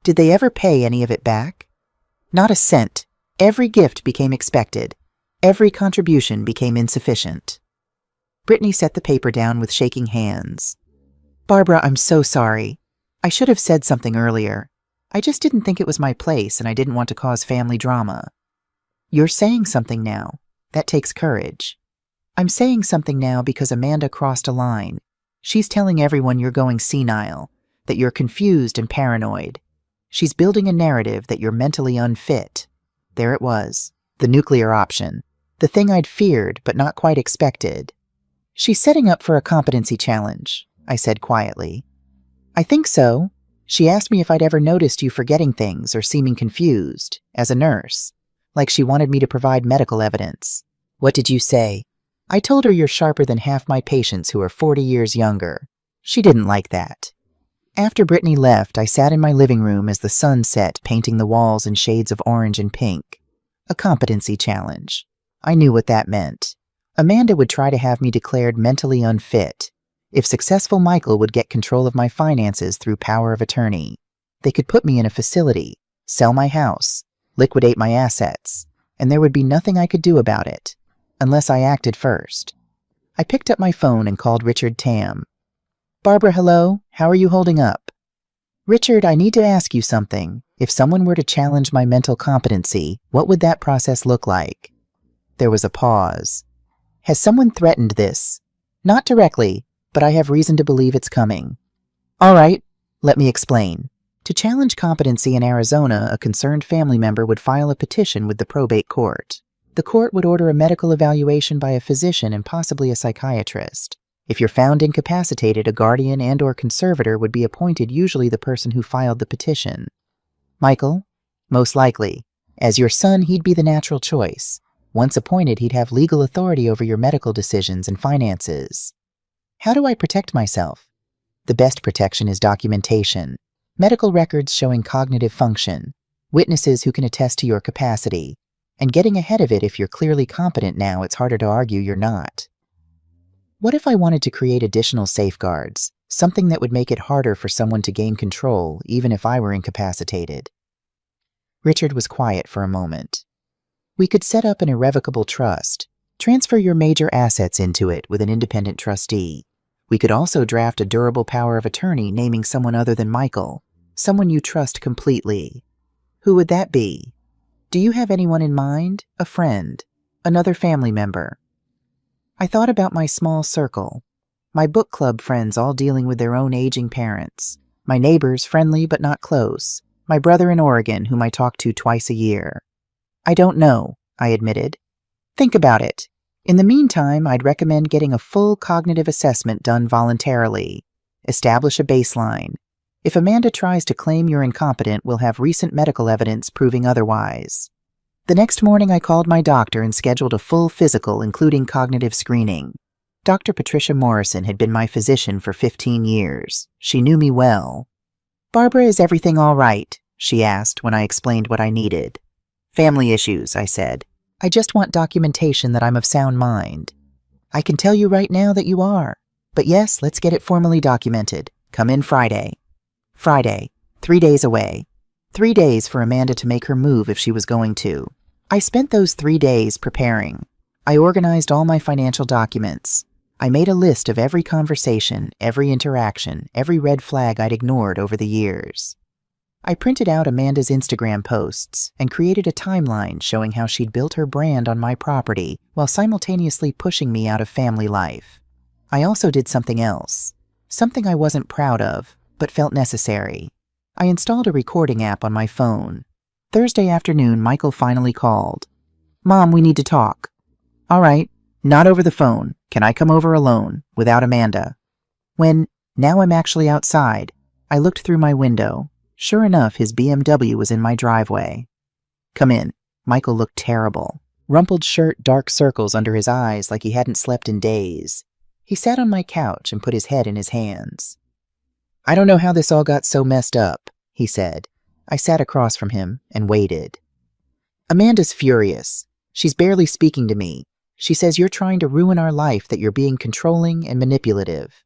Speaker 1: Did they ever pay any of it back?" "Not a cent. Every gift became expected. Every contribution became insufficient." Brittany set the paper down with shaking hands. "Barbara, I'm so sorry. I should have said something earlier. I just didn't think it was my place and I didn't want to cause family drama." "You're saying something now. That takes courage." "I'm saying something now because Amanda crossed a line. She's telling everyone you're going senile, that you're confused and paranoid. She's building a narrative that you're mentally unfit." There it was, the nuclear option, the thing I'd feared but not quite expected. "She's setting up for a competency challenge," I said quietly. "I think so. She asked me if I'd ever noticed you forgetting things or seeming confused, as a nurse, like she wanted me to provide medical evidence." "What did you say?" "I told her you're sharper than half my patients who are 40 years younger." She didn't like that. After Brittany left, I sat in my living room as the sun set, painting the walls in shades of orange and pink. A competency challenge. I knew what that meant. Amanda would try to have me declared mentally unfit. If successful, Michael would get control of my finances through power of attorney. They could put me in a facility, sell my house, liquidate my assets, and there would be nothing I could do about it, unless I acted first. I picked up my phone and called Richard Tam. "Barbara, hello? How are you holding up?" "Richard, I need to ask you something. If someone were to challenge my mental competency, what would that process look like?" There was a pause. "Has someone threatened this?" "Not directly, but I have reason to believe it's coming." "All right, let me explain. To challenge competency in Arizona, a concerned family member would file a petition with the probate court. The court would order a medical evaluation by a physician and possibly a psychiatrist. If you're found incapacitated, a guardian and/or conservator would be appointed, usually the person who filed the petition. Michael? Most likely. As your son, he'd be the natural choice. Once appointed, he'd have legal authority over your medical decisions and finances. How do I protect myself? The best protection is documentation. Medical records showing cognitive function, witnesses who can attest to your capacity, and getting ahead of it. If you're clearly competent now, it's harder to argue you're not. What if I wanted to create additional safeguards, something that would make it harder for someone to gain control, even if I were incapacitated? Richard was quiet for a moment. We could set up an irrevocable trust, transfer your major assets into it with an independent trustee. We could also draft a durable power of attorney naming someone other than Michael, someone you trust completely. Who would that be? Do you have anyone in mind? A friend? Another family member? I thought about my small circle. My book club friends all dealing with their own aging parents. My neighbors, friendly but not close. My brother in Oregon, whom I talk to twice a year. I don't know, I admitted. Think about it. In the meantime, I'd recommend getting a full cognitive assessment done voluntarily. Establish a baseline. If Amanda tries to claim you're incompetent, we'll have recent medical evidence proving otherwise. The next morning, I called my doctor and scheduled a full physical, including cognitive screening. Dr. Patricia Morrison had been my physician for 15 years. She knew me well. "Barbara, is everything all right?" she asked when I explained what I needed. "Family issues," I said. "I just want documentation that I'm of sound mind." "I can tell you right now that you are. But yes, let's get it formally documented. Come in Friday." Friday, 3 days away. 3 days for Amanda to make her move if she was going to. I spent those 3 days preparing. I organized all my financial documents. I made a list of every conversation, every interaction, every red flag I'd ignored over the years. I printed out Amanda's Instagram posts and created a timeline showing how she'd built her brand on my property while simultaneously pushing me out of family life. I also did something else, something I wasn't proud of, but felt necessary. I installed a recording app on my phone. Thursday afternoon, Michael finally called. "Mom, we need to talk." "All right, not over the phone. Can I come over alone, without Amanda?" Now I'm actually outside. I looked through my window. Sure enough, his BMW was in my driveway. "Come in." Michael looked terrible. Rumpled shirt, dark circles under his eyes like he hadn't slept in days. He sat on my couch and put his head in his hands. "I don't know how this all got so messed up," he said. I sat across from him and waited. "Amanda's furious. She's barely speaking to me. She says you're trying to ruin our life, that you're being controlling and manipulative."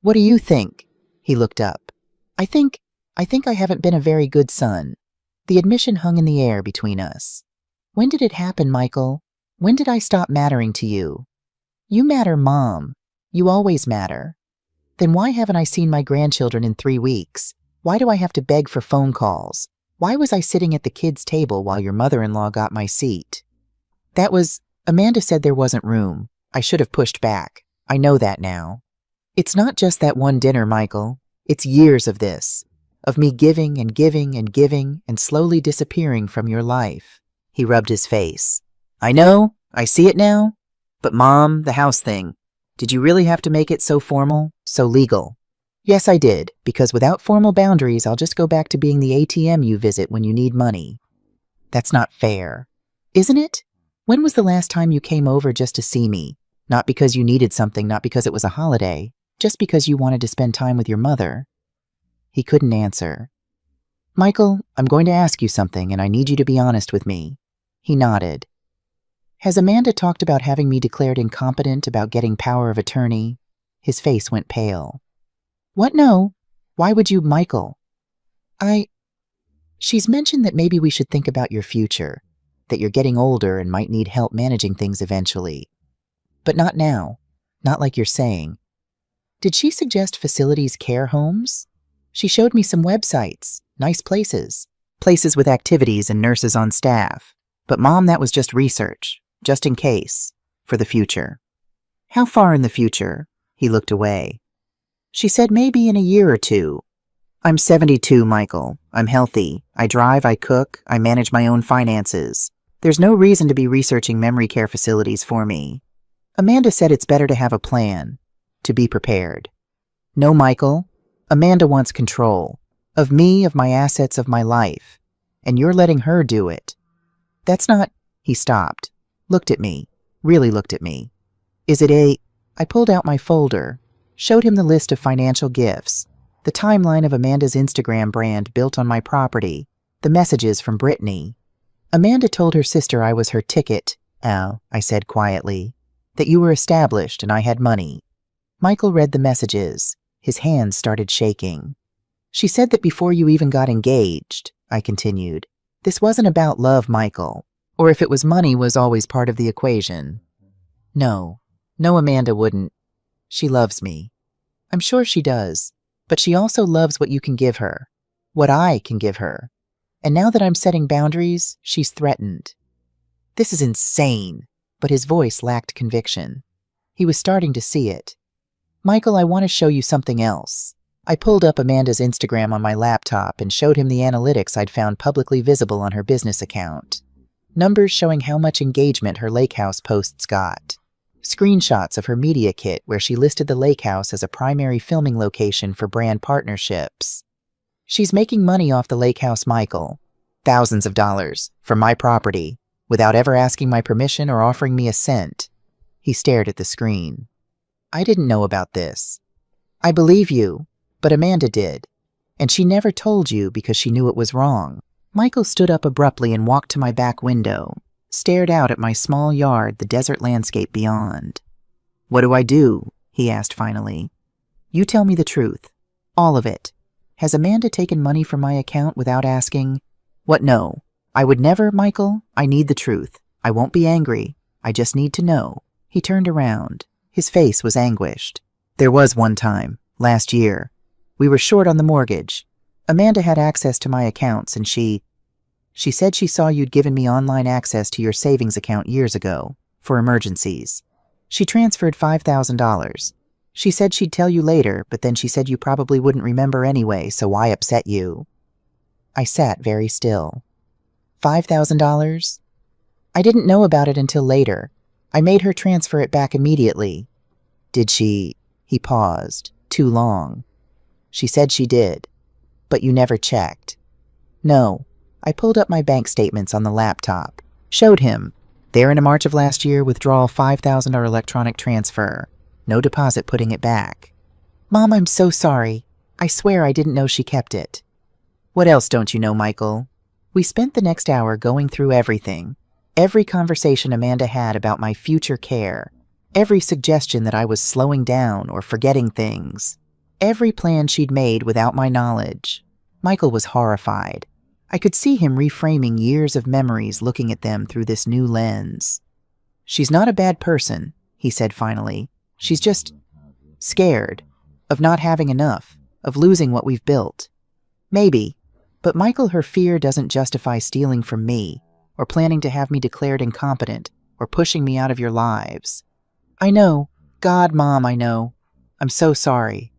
Speaker 1: "What do you think?" He looked up. I think I haven't been a very good son." The admission hung in the air between us. "When did it happen, Michael? When did I stop mattering to you?" "You matter, Mom. You always matter." "Then why haven't I seen my grandchildren in 3 weeks? Why do I have to beg for phone calls? Why was I sitting at the kids' table while your mother-in-law got my seat?" Amanda said there wasn't room. I should have pushed back. I know that now. "It's not just that one dinner, Michael. It's years of this. Of me giving and giving and giving and slowly disappearing from your life." He rubbed his face. "I know. I see it now. But Mom, the house thing. Did you really have to make it so formal, so legal?" "Yes, I did, because without formal boundaries, I'll just go back to being the ATM you visit when you need money." "That's not fair." "Isn't it? When was the last time you came over just to see me? Not because you needed something, not because it was a holiday, just because you wanted to spend time with your mother." He couldn't answer. "Michael, I'm going to ask you something, and I need you to be honest with me." He nodded. "Has Amanda talked about having me declared incompetent, about getting power of attorney?" His face went pale. "What? No. Why would you, Michael?" She's mentioned that maybe we should think about your future, that you're getting older and might need help managing things eventually. But not now. Not like you're saying." "Did she suggest facilities, care homes?" "She showed me some websites, nice places with activities and nurses on staff. But Mom, that was just research, just in case, for the future." "How far in the future?" He looked away. "She said maybe in a year or 2. I'm 72, Michael. I'm healthy. I drive, I cook, I manage my own finances. There's no reason to be researching memory care facilities for me. Amanda said it's better to have a plan, to be prepared." "No, Michael. Amanda wants control. Of me, of my assets, of my life. And you're letting her do it." "That's not—" He stopped. Looked at me. Really looked at me. "Is it a—" I pulled out my folder. Showed him the list of financial gifts. The timeline of Amanda's Instagram brand built on my property. The messages from Brittany. "Amanda told her sister I was her ticket, Al," I said quietly. "That you were established and I had money." Michael read the messages. His hands started shaking. "She said that before you even got engaged," I continued. "This wasn't about love, Michael. Or if it was, money was always part of the equation." No, Amanda wouldn't. She loves me. I'm sure she does. But she also loves what you can give her. What I can give her. And now that I'm setting boundaries, she's threatened." "This is insane." But his voice lacked conviction. He was starting to see it. "Michael, I want to show you something else." I pulled up Amanda's Instagram on my laptop and showed him the analytics I'd found publicly visible on her business account. Numbers showing how much engagement her lake house posts got. Screenshots of her media kit where she listed the lake house as a primary filming location for brand partnerships. "She's making money off the lake house, Michael. Thousands of dollars, from my property, without ever asking my permission or offering me a cent." He stared at the screen. "I didn't know about this." "I believe you, but Amanda did. And she never told you because she knew it was wrong." Michael stood up abruptly and walked to my back window, stared out at my small yard, the desert landscape beyond. "What do I do?" he asked finally. "You tell me the truth. All of it. Has Amanda taken money from my account without asking?" "What? No. I would never, Michael. I need the truth. I won't be angry. I just need to know." He turned around. His face was anguished. There was one time, last year. We were short on the mortgage. Amanda had access to my accounts, and she said she saw you'd given me online access to your savings account years ago, for emergencies. She transferred $5,000. She said she'd tell you later, but then she said you probably wouldn't remember anyway, so why upset you? I sat very still. $5,000? I didn't know about it until later. I made her transfer it back immediately. Did she? He paused. Too long. She said she did. But you never checked. No. I pulled up my bank statements on the laptop. Showed him. There in March of last year, withdrawal $5,000 electronic transfer. No deposit putting it back. Mom, I'm so sorry. I swear I didn't know she kept it. What else don't you know, Michael? We spent the next hour going through everything. Every conversation Amanda had about my future care. Every suggestion that I was slowing down or forgetting things. Every plan she'd made without my knowledge. Michael was horrified. I could see him reframing years of memories, looking at them through this new lens. She's not a bad person, he said finally. She's just scared of not having enough, of losing what we've built. Maybe, but Michael, her fear doesn't justify stealing from me, or planning to have me declared incompetent, or pushing me out of your lives. I know. God, Mom, I know. I'm so sorry.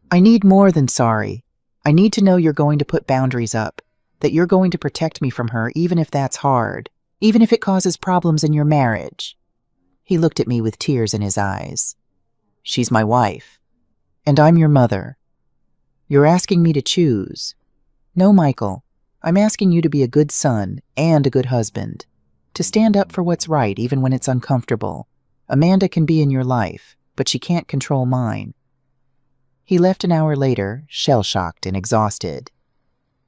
Speaker 1: I need more than sorry. I need to know you're going to put boundaries up, that you're going to protect me from her even if that's hard, even if it causes problems in your marriage. He looked at me with tears in his eyes. She's my wife, and I'm your mother. You're asking me to choose. No, Michael, I'm asking you to be a good son and a good husband, to stand up for what's right even when it's uncomfortable. Amanda can be in your life, but she can't control mine. He left an hour later, shell-shocked and exhausted.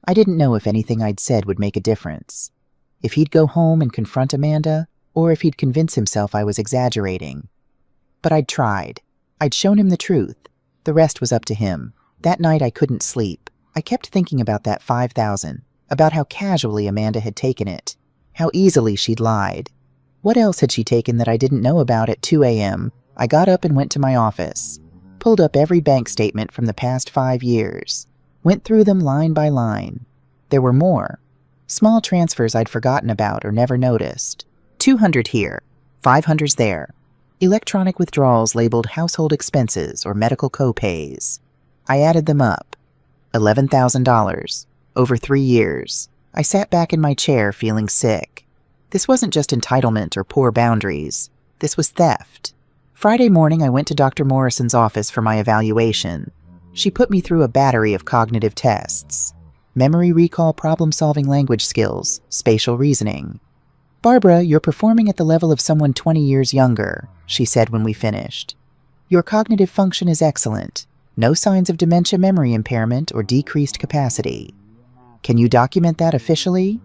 Speaker 1: I didn't know if anything I'd said would make a difference. If he'd go home and confront Amanda, or if he'd convince himself I was exaggerating. But I'd tried. I'd shown him the truth. The rest was up to him. That night I couldn't sleep. I kept thinking about that $5,000, about how casually Amanda had taken it, how easily she'd lied. What else had she taken that I didn't know about at 2 a.m.? I got up and went to my office, pulled up every bank statement from the past 5 years, went through them line by line. There were more. Small transfers I'd forgotten about or never noticed. 200 here, 500s there. Electronic withdrawals labeled household expenses or medical co-pays. I added them up. $11,000. Over 3 years. I sat back in my chair feeling sick. This wasn't just entitlement or poor boundaries. This was theft. Friday morning, I went to Dr. Morrison's office for my evaluation. She put me through a battery of cognitive tests. Memory recall, problem-solving language skills, spatial reasoning. Barbara, you're performing at the level of someone 20 years younger, she said when we finished. Your cognitive function is excellent. No signs of dementia, memory impairment, or decreased capacity. Can you document that officially?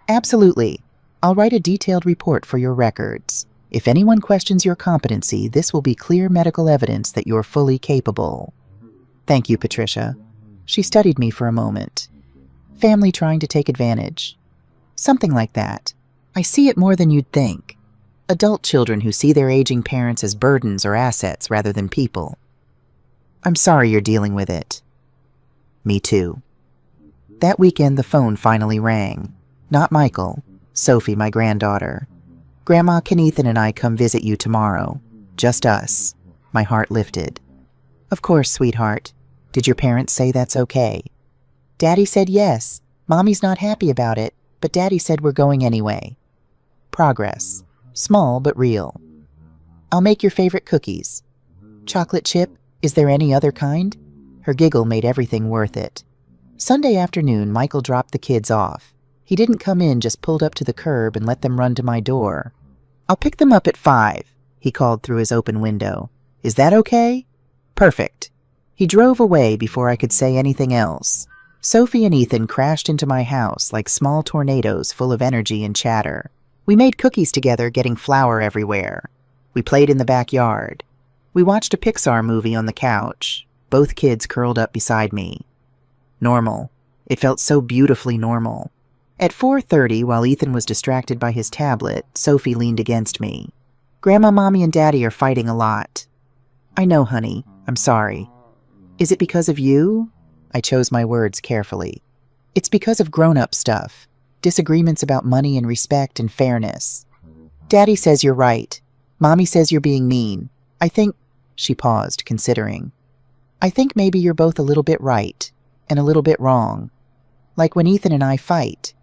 Speaker 1: Absolutely. I'll write a detailed report for your records. If anyone questions your competency, this will be clear medical evidence that you're fully capable. Thank you, Patricia. She studied me for a moment. Family trying to take advantage. Something like that. I see it more than you'd think. Adult children who see their aging parents as burdens or assets rather than people. I'm sorry you're dealing with it. Me too. That weekend, the phone finally rang. Not Michael. Sophie, my granddaughter. Grandma, can Ethan and I come visit you tomorrow? Just us. My heart lifted. Of course, sweetheart. Did your parents say that's okay? Daddy said yes. Mommy's not happy about it, but Daddy said we're going anyway. Progress. Small but real. I'll make your favorite cookies. Chocolate chip? Is there any other kind? Her giggle made everything worth it. Sunday afternoon, Michael dropped the kids off. He didn't come in, just pulled up to the curb and let them run to my door. I'll pick them up at 5, he called through his open window. Is that okay? Perfect. He drove away before I could say anything else. Sophie and Ethan crashed into my house like small tornadoes full of energy and chatter. We made cookies together, getting flour everywhere. We played in the backyard. We watched a Pixar movie on the couch, both kids curled up beside me. Normal. It felt so beautifully normal. At 4:30, while Ethan was distracted by his tablet, Sophie leaned against me. Grandma, Mommy, and Daddy are fighting a lot. I know, honey. I'm sorry. Is it because of you? I chose my words carefully. It's because of grown-up stuff. Disagreements about money and respect and fairness. Daddy says you're right. Mommy says you're being mean. I think... She paused, considering. I think maybe you're both a little bit right and a little bit wrong. Like when Ethan and I fight.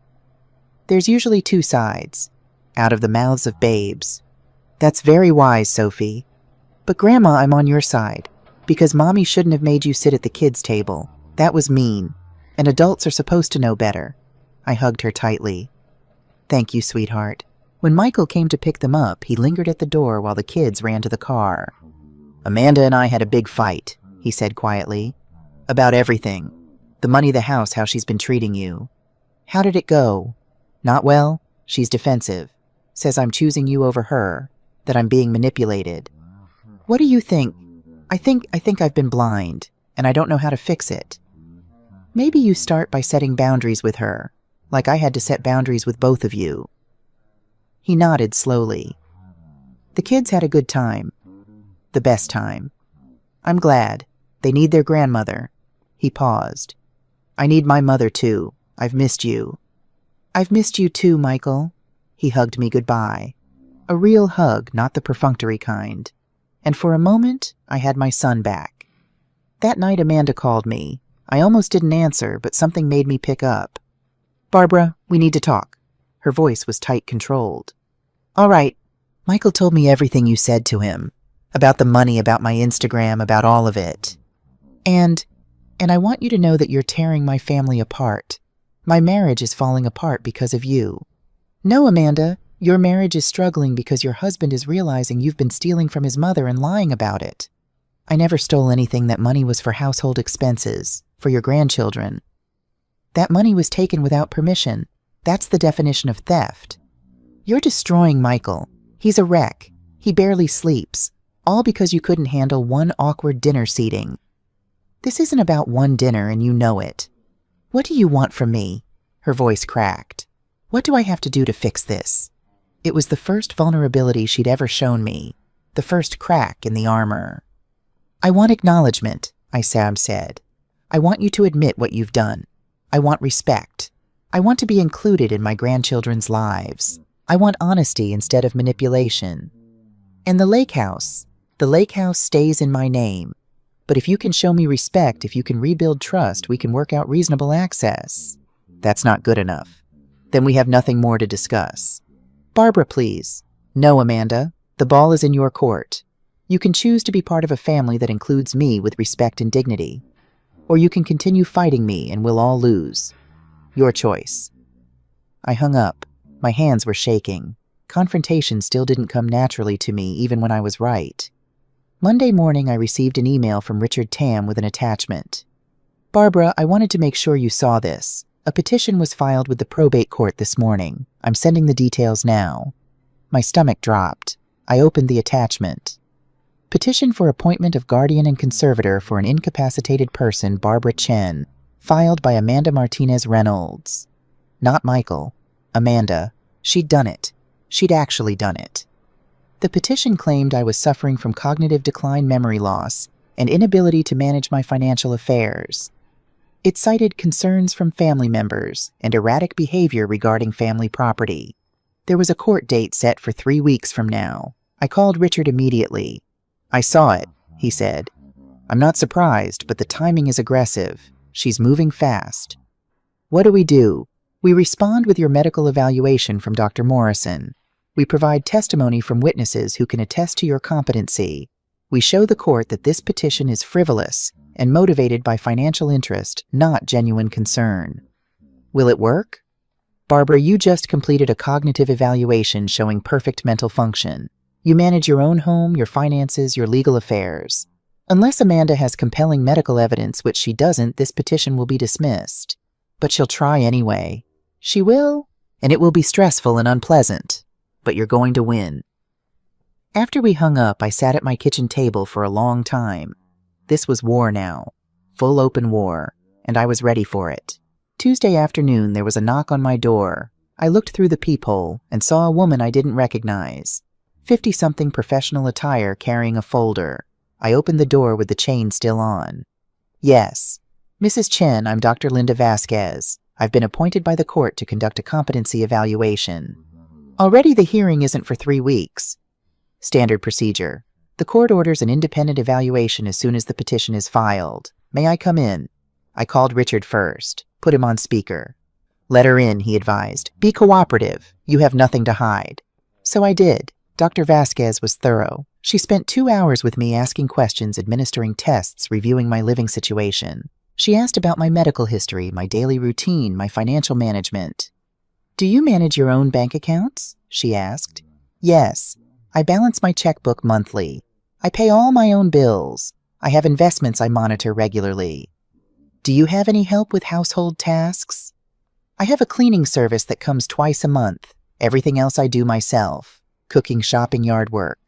Speaker 1: There's usually two sides. Out of the mouths of babes. That's very wise, Sophie. But Grandma, I'm on your side. Because Mommy shouldn't have made you sit at the kids' table. That was mean. And adults are supposed to know better. I hugged her tightly. Thank you, sweetheart. When Michael came to pick them up, he lingered at the door while the kids ran to the car. Amanda and I had a big fight, he said quietly. About everything. The money, the house, how she's been treating you. How did it go? Not well. She's defensive. Says I'm choosing you over her. That I'm being manipulated. What do you think? I think I've been blind, and I don't know how to fix it. Maybe you start by setting boundaries with her, like I had to set boundaries with both of you. He nodded slowly. The kids had a good time. The best time. I'm glad. They need their grandmother. He paused. I need my mother too. I've missed you. I've missed you too, Michael. He hugged me goodbye. A real hug, not the perfunctory kind. And for a moment, I had my son back. That night Amanda called me. I almost didn't answer, but something made me pick up. Barbara, we need to talk. Her voice was tight controlled. All right. Michael told me everything you said to him. About the money, about my Instagram, about all of it. And I want you to know that you're tearing my family apart. My marriage is falling apart because of you. No, Amanda, your marriage is struggling because your husband is realizing you've been stealing from his mother and lying about it. I never stole anything. That money was for household expenses, for your grandchildren. That money was taken without permission. That's the definition of theft. You're destroying Michael. He's a wreck. He barely sleeps. All because you couldn't handle one awkward dinner seating. This isn't about one dinner, and you know it. What do you want from me? Her voice cracked. What do I have to do to fix this? It was the first vulnerability she'd ever shown me, the first crack in the armor. I want acknowledgement, Sam said. I want you to admit what you've done. I want respect. I want to be included in my grandchildren's lives. I want honesty instead of manipulation. And the lake house stays in my name. But if you can show me respect, if you can rebuild trust, we can work out reasonable access. That's not good enough. Then we have nothing more to discuss. Barbara, please. No, Amanda. The ball is in your court. You can choose to be part of a family that includes me with respect and dignity. Or you can continue fighting me and we'll all lose. Your choice. I hung up. My hands were shaking. Confrontation still didn't come naturally to me, even when I was right. Monday morning, I received an email from Richard Tam with an attachment. Barbara, I wanted to make sure you saw this. A petition was filed with the probate court this morning. I'm sending the details now. My stomach dropped. I opened the attachment. Petition for appointment of guardian and conservator for an incapacitated person, Barbara Chen, filed by Amanda Martinez Reynolds. Not Michael. Amanda. She'd done it. She'd actually done it. The petition claimed I was suffering from cognitive decline, memory loss, and inability to manage my financial affairs. It cited concerns from family members and erratic behavior regarding family property. There was a court date set for 3 weeks from now. I called Richard immediately. I saw it, he said. I'm not surprised, but the timing is aggressive. She's moving fast. What do? We respond with your medical evaluation from Dr. Morrison. We provide testimony from witnesses who can attest to your competency. We show the court that this petition is frivolous and motivated by financial interest, not genuine concern. Will it work? Barbara, you just completed a cognitive evaluation showing perfect mental function. You manage your own home, your finances, your legal affairs. Unless Amanda has compelling medical evidence, which she doesn't, this petition will be dismissed. But she'll try anyway. She will, and it will be stressful and unpleasant. But you're going to win. After we hung up, I sat at my kitchen table for a long time. This was war now. Full open war, and I was ready for it. Tuesday afternoon, there was a knock on my door. I looked through the peephole and saw a woman I didn't recognize. 50-something professional attire carrying a folder. I opened the door with the chain still on. Yes. Mrs. Chen, I'm Dr. Linda Vasquez. I've been appointed by the court to conduct a competency evaluation. Already the hearing isn't for 3 weeks. Standard procedure. The court orders an independent evaluation as soon as the petition is filed. May I come in? I called Richard first, put him on speaker. Let her in, he advised. Be cooperative. You have nothing to hide. So I did. Dr. Vasquez was thorough. She spent 2 hours with me asking questions, administering tests, reviewing my living situation. She asked about my medical history, my daily routine, my financial management. Do you manage your own bank accounts? She asked. Yes. I balance my checkbook monthly. I pay all my own bills. I have investments I monitor regularly. Do you have any help with household tasks? I have a cleaning service that comes twice a month. Everything else I do myself. Cooking, shopping, yard work.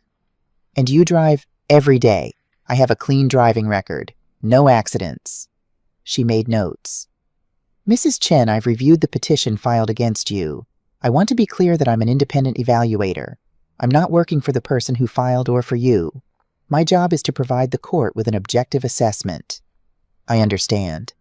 Speaker 1: And you drive every day. I have a clean driving record. No accidents. She made notes. Mrs. Chen, I've reviewed the petition filed against you. I want to be clear that I'm an independent evaluator. I'm not working for the person who filed or for you. My job is to provide the court with an objective assessment. I understand.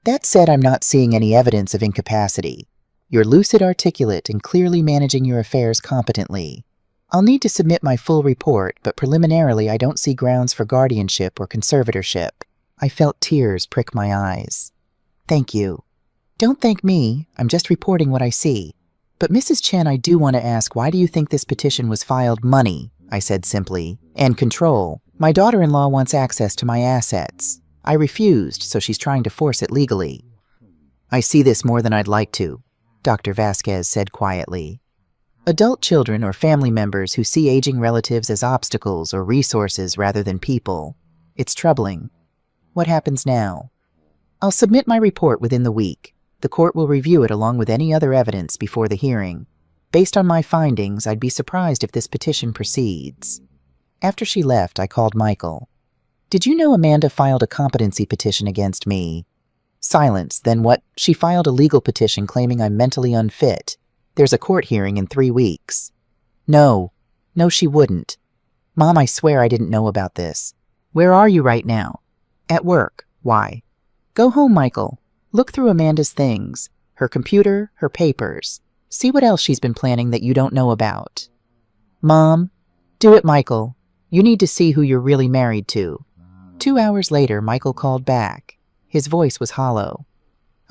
Speaker 1: That said, I'm not seeing any evidence of incapacity. You're lucid, articulate, and clearly managing your affairs competently. I'll need to submit my full report, but preliminarily I don't see grounds for guardianship or conservatorship. I felt tears prick my eyes. Thank you. Don't thank me. I'm just reporting what I see. But Mrs. Chen, I do want to ask, why do you think this petition was filed? Money, I said simply, and control. My daughter-in-law wants access to my assets. I refused, so she's trying to force it legally. I see this more than I'd like to, Dr. Vasquez said quietly. Adult children or family members who see aging relatives as obstacles or resources rather than people. It's troubling. What happens now? I'll submit my report within the week. The court will review it along with any other evidence before the hearing. Based on my findings, I'd be surprised if this petition proceeds. After she left, I called Michael. Did you know Amanda filed a competency petition against me? Silence. Then what? She filed a legal petition claiming I'm mentally unfit. There's a court hearing in 3 weeks. No, she wouldn't. Mom, I swear I didn't know about this. Where are you right now? At work. Why? Go home, Michael. Look through Amanda's things, her computer, her papers. See what else she's been planning that you don't know about. Mom, do it, Michael. You need to see who you're really married to. 2 hours later, Michael called back. His voice was hollow.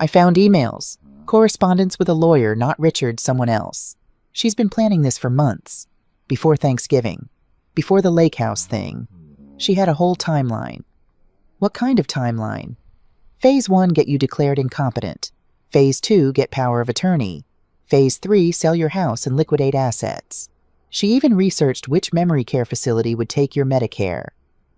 Speaker 1: I found emails, correspondence with a lawyer, not Richard, someone else. She's been planning this for months. Before Thanksgiving. Before the lake house thing. She had a whole timeline. What kind of timeline? Phase 1, get you declared incompetent. Phase 2, get power of attorney. Phase 3, sell your house and liquidate assets. She even researched which memory care facility would take your Medicare.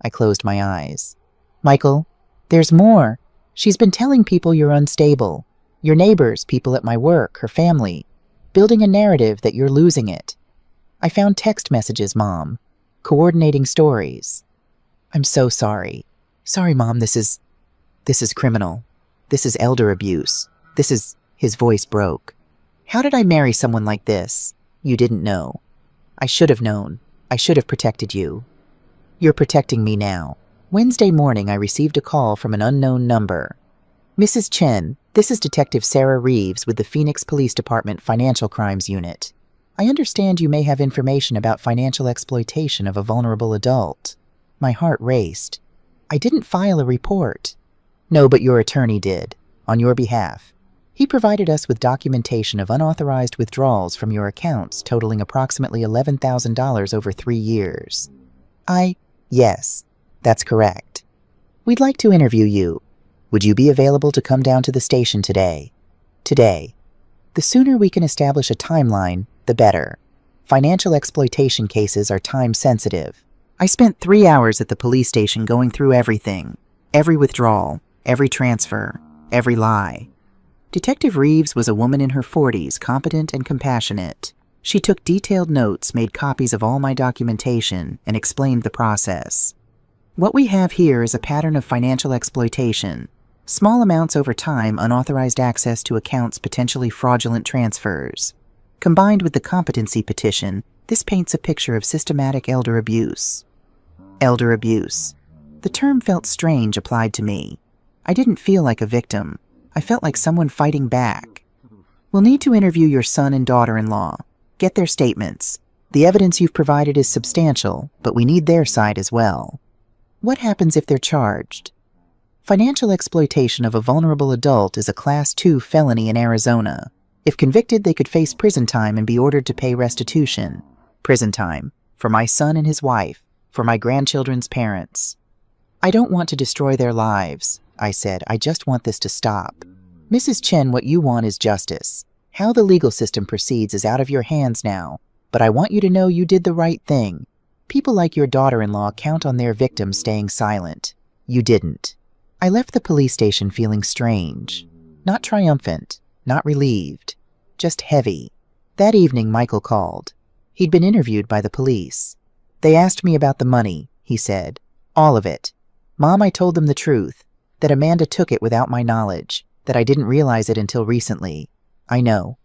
Speaker 1: I closed my eyes. Michael, there's more. She's been telling people you're unstable. Your neighbors, people at my work, her family. Building a narrative that you're losing it. I found text messages, Mom. Coordinating stories. I'm so sorry. Sorry, Mom, this is criminal. This is elder abuse. His voice broke. How did I marry someone like this? You didn't know. I should have known. I should have protected you. You're protecting me now. Wednesday morning, I received a call from an unknown number. Mrs. Chen, this is Detective Sarah Reeves with the Phoenix Police Department Financial Crimes Unit. I understand you may have information about financial exploitation of a vulnerable adult. My heart raced. I didn't file a report. No, but your attorney did, on your behalf. He provided us with documentation of unauthorized withdrawals from your accounts totaling approximately $11,000 over 3 years. Yes, that's correct. We'd like to interview you. Would you be available to come down to the station today? Today. The sooner we can establish a timeline, the better. Financial exploitation cases are time-sensitive. I spent 3 hours at the police station going through everything. Every withdrawal, every transfer, every lie. Detective Reeves was a woman in her 40s, competent and compassionate. She took detailed notes, made copies of all my documentation, and explained the process. What we have here is a pattern of financial exploitation. Small amounts over time, unauthorized access to accounts, potentially fraudulent transfers. Combined with the competency petition, this paints a picture of systematic elder abuse. Elder abuse. The term felt strange applied to me. I didn't feel like a victim. I felt like someone fighting back. We'll need to interview your son and daughter-in-law. Get their statements. The evidence you've provided is substantial, but we need their side as well. What happens if they're charged? Financial exploitation of a vulnerable adult is a Class 2 felony in Arizona. If convicted, they could face prison time and be ordered to pay restitution. Prison time. For my son and his wife. For my grandchildren's parents. I don't want to destroy their lives, I said. I just want this to stop. Mrs. Chen, what you want is justice. How the legal system proceeds is out of your hands now, but I want you to know you did the right thing. People like your daughter-in-law count on their victims staying silent. You didn't. I left the police station feeling strange. Not triumphant, not relieved, just heavy. That evening, Michael called. He'd been interviewed by the police. They asked me about the money, he said. All of it. Mom, I told them the truth, that Amanda took it without my knowledge, that I didn't realize it until recently. I know.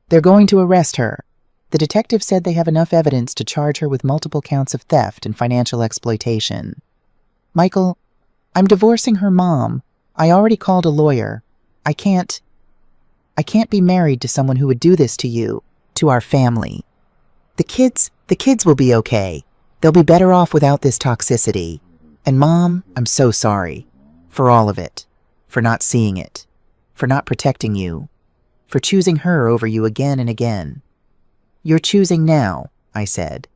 Speaker 1: They're going to arrest her. The detective said they have enough evidence to charge her with multiple counts of theft and financial exploitation. Michael, I'm divorcing her mom. I already called a lawyer. I can't be married to someone who would do this to you, to our family. The kids will be okay. They'll be better off without this toxicity. And Mom, I'm so sorry. For all of it. For not seeing it. For not protecting you. For choosing her over you again and again. You're choosing now, I said.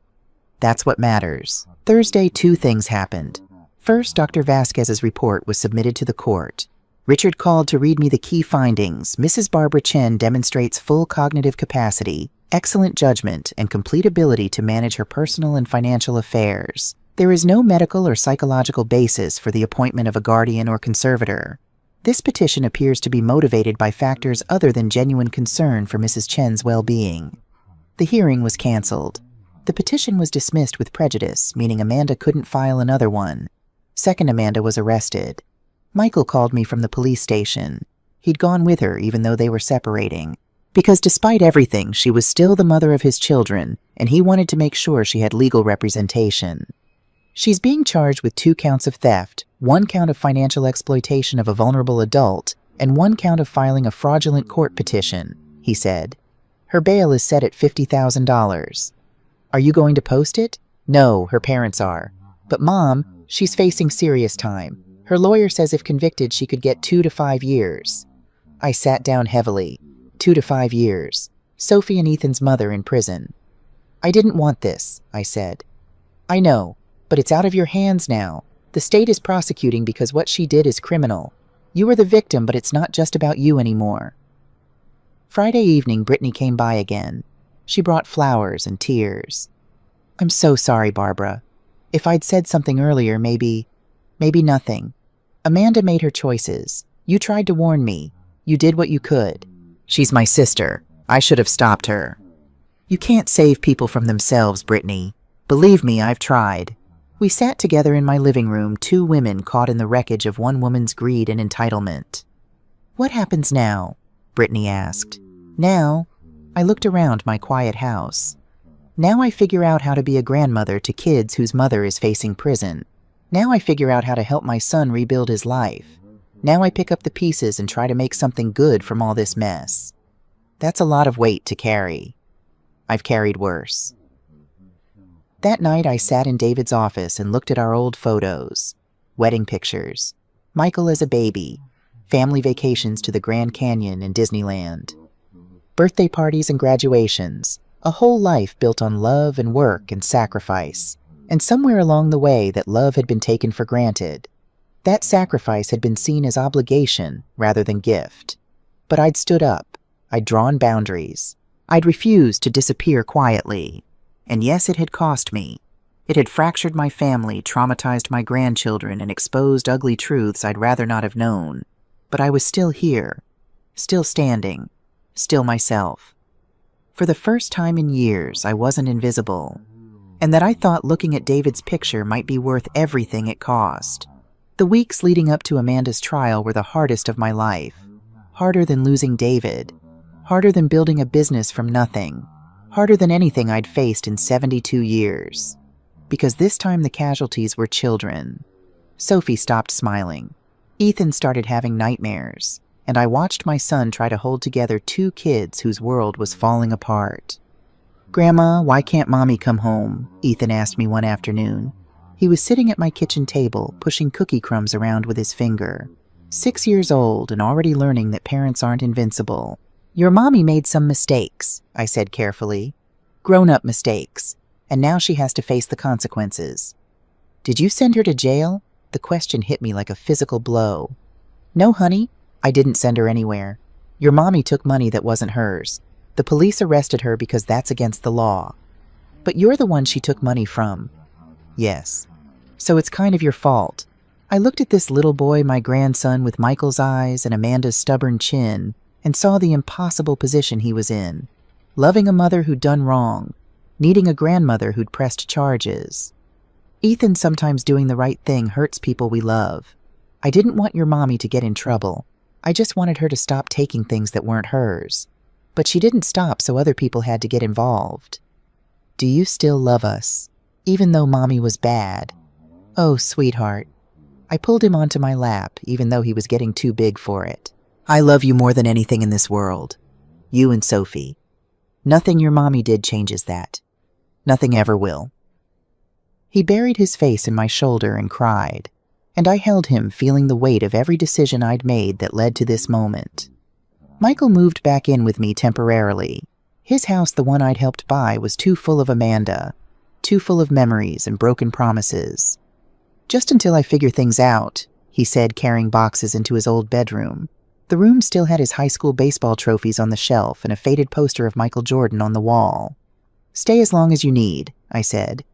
Speaker 1: That's what matters. Thursday, 2 things happened. First, Dr. Vasquez's report was submitted to the court. Richard called to read me the key findings. Mrs. Barbara Chen demonstrates full cognitive capacity, excellent judgment, and complete ability to manage her personal and financial affairs. There is no medical or psychological basis for the appointment of a guardian or conservator. This petition appears to be motivated by factors other than genuine concern for Mrs. Chen's well-being. The hearing was canceled. The petition was dismissed with prejudice, meaning Amanda couldn't file another one. Second, Amanda was arrested. Michael called me from the police station. He'd gone with her even though they were separating. Because despite everything, she was still the mother of his children, and he wanted to make sure she had legal representation. She's being charged with 2 counts of theft, 1 count of financial exploitation of a vulnerable adult, and 1 count of filing a fraudulent court petition, he said. Her bail is set at $50,000. Are you going to post it? No, her parents are. But Mom, she's facing serious time. Her lawyer says if convicted, she could get 2 to 5 years. I sat down heavily. 2 to 5 years. Sophie and Ethan's mother in prison. I didn't want this, I said. I know, but it's out of your hands now. The state is prosecuting because what she did is criminal. You were the victim, but it's not just about you anymore. Friday evening, Brittany came by again. She brought flowers and tears. I'm so sorry, Barbara. If I'd said something earlier, maybe nothing. Amanda made her choices. You tried to warn me. You did what you could. She's my sister. I should have stopped her. You can't save people from themselves, Brittany. Believe me, I've tried. We sat together in my living room, 2 women caught in the wreckage of one woman's greed and entitlement. What happens now? Brittany asked. Now? I looked around my quiet house. Now I figure out how to be a grandmother to kids whose mother is facing prison. Now I figure out how to help my son rebuild his life. Now I pick up the pieces and try to make something good from all this mess. That's a lot of weight to carry. I've carried worse. That night I sat in David's office and looked at our old photos. Wedding pictures. Michael as a baby. Family vacations to the Grand Canyon and Disneyland. Birthday parties and graduations. A whole life built on love and work and sacrifice. And somewhere along the way that love had been taken for granted. That sacrifice had been seen as obligation rather than gift. But I'd stood up. I'd drawn boundaries. I'd refused to disappear quietly. And yes, it had cost me. It had fractured my family, traumatized my grandchildren, and exposed ugly truths I'd rather not have known. But I was still here. Still standing. Still myself. For the first time in years, I wasn't invisible. And that I thought looking at David's picture might be worth everything it cost. The weeks leading up to Amanda's trial were the hardest of my life. Harder than losing David. Harder than building a business from nothing. Harder than anything I'd faced in 72 years. Because this time the casualties were children. Sophie stopped smiling. Ethan started having nightmares, and I watched my son try to hold together two kids whose world was falling apart. "Grandma, why can't Mommy come home?" Ethan asked me one afternoon. He was sitting at my kitchen table, pushing cookie crumbs around with his finger. 6 years old and already learning that parents aren't invincible. "Your mommy made some mistakes," I said carefully. "Grown-up mistakes, and now she has to face the consequences." "Did you send her to jail?" The question hit me like a physical blow. "No, honey, I didn't send her anywhere. Your mommy took money that wasn't hers. The police arrested her because that's against the law. But you're the one she took money from." "Yes. So it's kind of your fault." I looked at this little boy, my grandson, with Michael's eyes and Amanda's stubborn chin, and saw the impossible position he was in. Loving a mother who'd done wrong, needing a grandmother who'd pressed charges. Ethan sometimes doing the right thing hurts people we love. I didn't want your mommy to get in trouble. I just wanted her to stop taking things that weren't hers. But she didn't stop, so other people had to get involved. "Do you still love us, even though Mommy was bad?" "Oh, sweetheart." I pulled him onto my lap, even though he was getting too big for it. "I love you more than anything in this world. You and Sophie. Nothing your mommy did changes that. Nothing ever will." He buried his face in my shoulder and cried, and I held him, feeling the weight of every decision I'd made that led to this moment. Michael moved back in with me temporarily. His house, the one I'd helped buy, was too full of Amanda, too full of memories and broken promises. "Just until I figure things out," he said, carrying boxes into his old bedroom. The room still had his high school baseball trophies on the shelf and a faded poster of Michael Jordan on the wall. "Stay as long as you need," I said.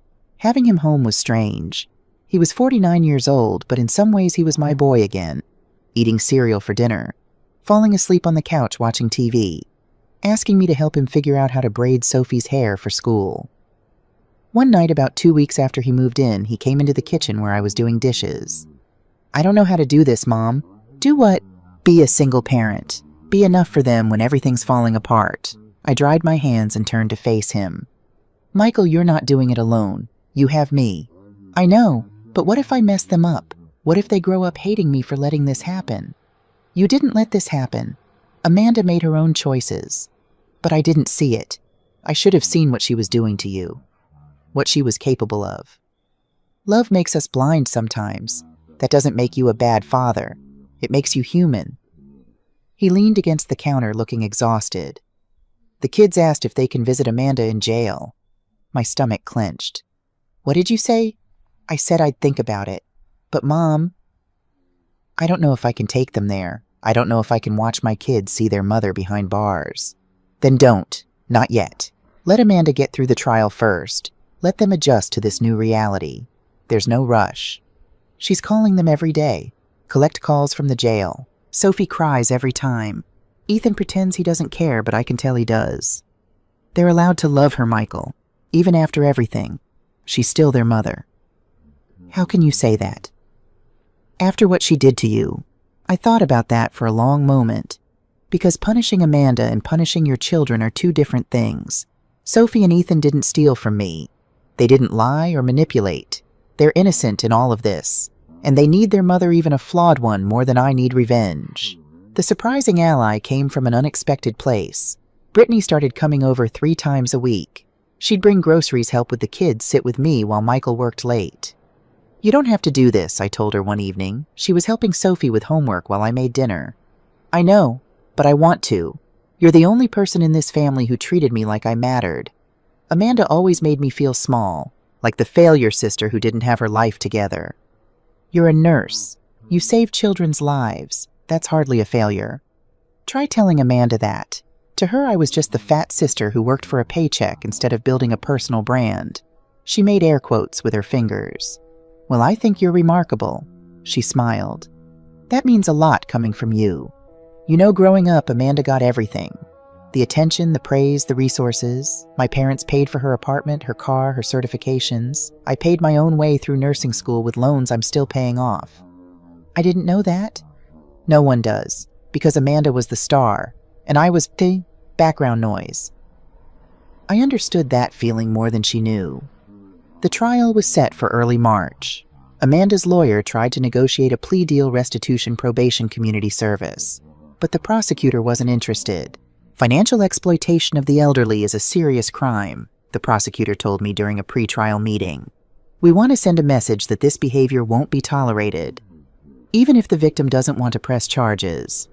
Speaker 1: Having him home was strange. He was 49 years old, but in some ways he was my boy again, eating cereal for dinner, falling asleep on the couch watching TV, asking me to help him figure out how to braid Sophie's hair for school. One night, about 2 weeks after he moved in, he came into the kitchen where I was doing dishes. "I don't know how to do this, Mom." "Do what?" "Be a single parent. Be enough for them when everything's falling apart." I dried my hands and turned to face him. "Michael, you're not doing it alone. You have me." "I know, but what if I mess them up? What if they grow up hating me for letting this happen?" "You didn't let this happen. Amanda made her own choices. But I didn't see it. I should have seen what she was doing to you. What she was capable of. Love makes us blind sometimes. That doesn't make you a bad father. It makes you human." He leaned against the counter looking exhausted. "The kids asked if they can visit Amanda in jail." My stomach clenched. "What did you say?" "I said I'd think about it. But Mom, I don't know if I can take them there. I don't know if I can watch my kids see their mother behind bars." "Then don't. Not yet. Let Amanda get through the trial first. Let them adjust to this new reality. There's no rush." She's calling them every day. Collect calls from the jail. Sophie cries every time. Ethan pretends he doesn't care, but I can tell he does. They're allowed to love her, Michael. Even after everything. She's still their mother. "How can you say that?" "After what she did to you." I thought about that for a long moment. Because punishing Amanda and punishing your children are two different things. Sophie and Ethan didn't steal from me. They didn't lie or manipulate. They're innocent in all of this. And they need their mother, even a flawed one, more than I need revenge. The surprising ally came from an unexpected place. Brittany started coming over 3 times a week. She'd bring groceries, help with the kids, sit with me while Michael worked late. "You don't have to do this," I told her one evening. She was helping Sophie with homework while I made dinner. "I know, but I want to. You're the only person in this family who treated me like I mattered. Amanda always made me feel small, like the failure sister who didn't have her life together. You're a nurse. You save children's lives. That's hardly a failure. Try telling Amanda that. To her, I was just the fat sister who worked for a paycheck instead of building a personal brand." She made air quotes with her fingers. "Well, I think you're remarkable." She smiled. "That means a lot coming from you. You know, growing up, Amanda got everything. The attention, the praise, the resources. My parents paid for her apartment, her car, her certifications. I paid my own way through nursing school with loans I'm still paying off." "I didn't know that." "No one does, because Amanda was the star, and I was the background noise." I understood that feeling more than she knew. The trial was set for early March. Amanda's lawyer tried to negotiate a plea deal restitution probation community service, but the prosecutor wasn't interested. Financial exploitation of the elderly is a serious crime, the prosecutor told me during a pretrial meeting. We want to send a message that this behavior won't be tolerated, even if the victim doesn't want to press charges.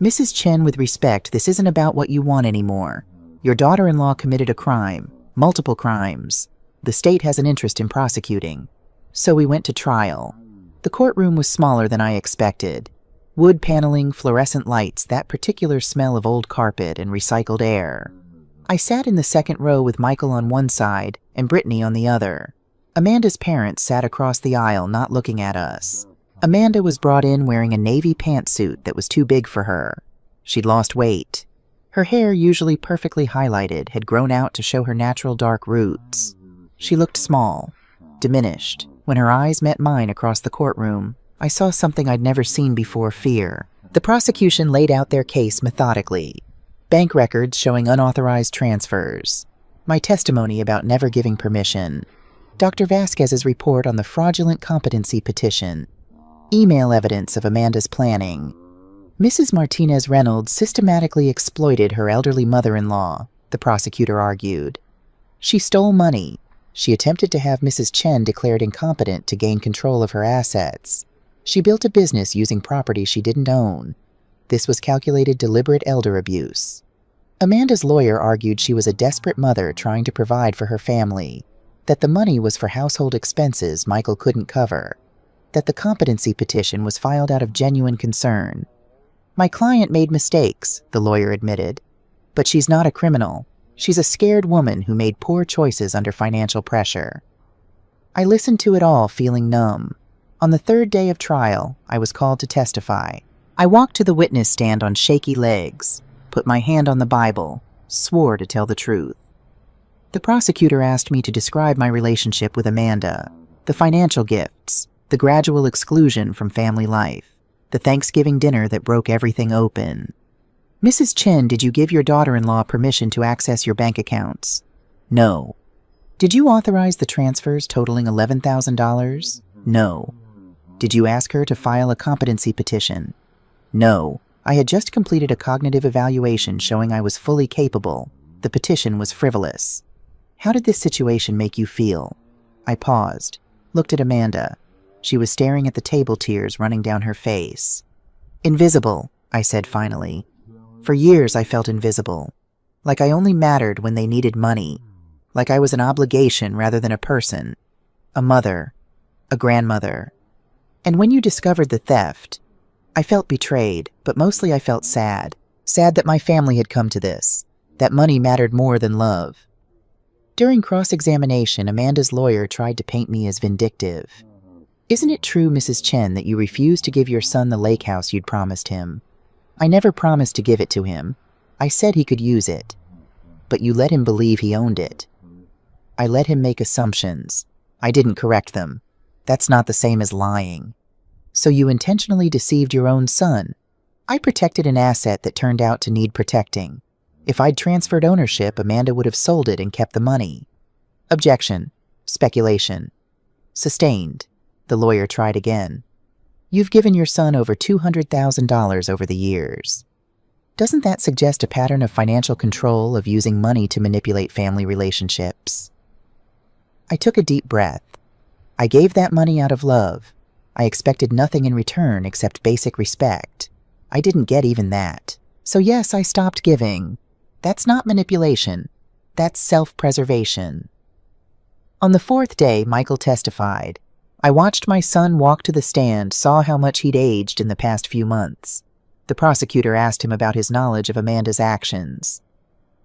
Speaker 1: Mrs. Chen, with respect, this isn't about what you want anymore. Your daughter-in-law committed a crime, multiple crimes. The state has an interest in prosecuting. So we went to trial. The courtroom was smaller than I expected. Wood paneling, fluorescent lights, that particular smell of old carpet and recycled air. I sat in the second row with Michael on one side and Brittany on the other. Amanda's parents sat across the aisle, not looking at us. Amanda was brought in wearing a navy pantsuit that was too big for her. She'd lost weight. Her hair, usually perfectly highlighted, had grown out to show her natural dark roots. She looked small, diminished. When her eyes met mine across the courtroom, I saw something I'd never seen before: fear. The prosecution laid out their case methodically. Bank records showing unauthorized transfers. My testimony about never giving permission. Dr. Vasquez's report on the fraudulent competency petition. Email evidence of Amanda's planning. Mrs. Martinez Reynolds systematically exploited her elderly mother-in-law, the prosecutor argued. She stole money. She attempted to have Mrs. Chen declared incompetent to gain control of her assets. She built a business using property she didn't own. This was calculated deliberate elder abuse. Amanda's lawyer argued she was a desperate mother trying to provide for her family, that the money was for household expenses Michael couldn't cover, that the competency petition was filed out of genuine concern. My client made mistakes, the lawyer admitted, but she's not a criminal. She's a scared woman who made poor choices under financial pressure. I listened to it all, feeling numb. On the third day of trial, I was called to testify. I walked to the witness stand on shaky legs, put my hand on the Bible, swore to tell the truth. The prosecutor asked me to describe my relationship with Amanda, the financial gifts, the gradual exclusion from family life, the Thanksgiving dinner that broke everything open. Mrs. Chen, did you give your daughter-in-law permission to access your bank accounts? No. Did you authorize the transfers totaling $11,000? No. Did you ask her to file a competency petition? No. I had just completed a cognitive evaluation showing I was fully capable. The petition was frivolous. How did this situation make you feel? I paused, looked at Amanda. She was staring at the table, tears running down her face. Invisible, I said finally. For years I felt invisible, like I only mattered when they needed money, like I was an obligation rather than a person, a mother, a grandmother. And when you discovered the theft, I felt betrayed, but mostly I felt sad. Sad that my family had come to this, that money mattered more than love. During cross-examination, Amanda's lawyer tried to paint me as vindictive. Isn't it true, Mrs. Chen, that you refused to give your son the lake house you'd promised him? I never promised to give it to him. I said he could use it. But you let him believe he owned it. I let him make assumptions. I didn't correct them. That's not the same as lying. So you intentionally deceived your own son. I protected an asset that turned out to need protecting. If I'd transferred ownership, Amanda would have sold it and kept the money. Objection. Speculation. Sustained. The lawyer tried again. You've given your son over $200,000 over the years. Doesn't that suggest a pattern of financial control, of using money to manipulate family relationships? I took a deep breath. I gave that money out of love. I expected nothing in return except basic respect. I didn't get even that. So yes, I stopped giving. That's not manipulation. That's self-preservation. On the fourth day, Michael testified. I watched my son walk to the stand, saw how much he'd aged in the past few months. The prosecutor asked him about his knowledge of Amanda's actions.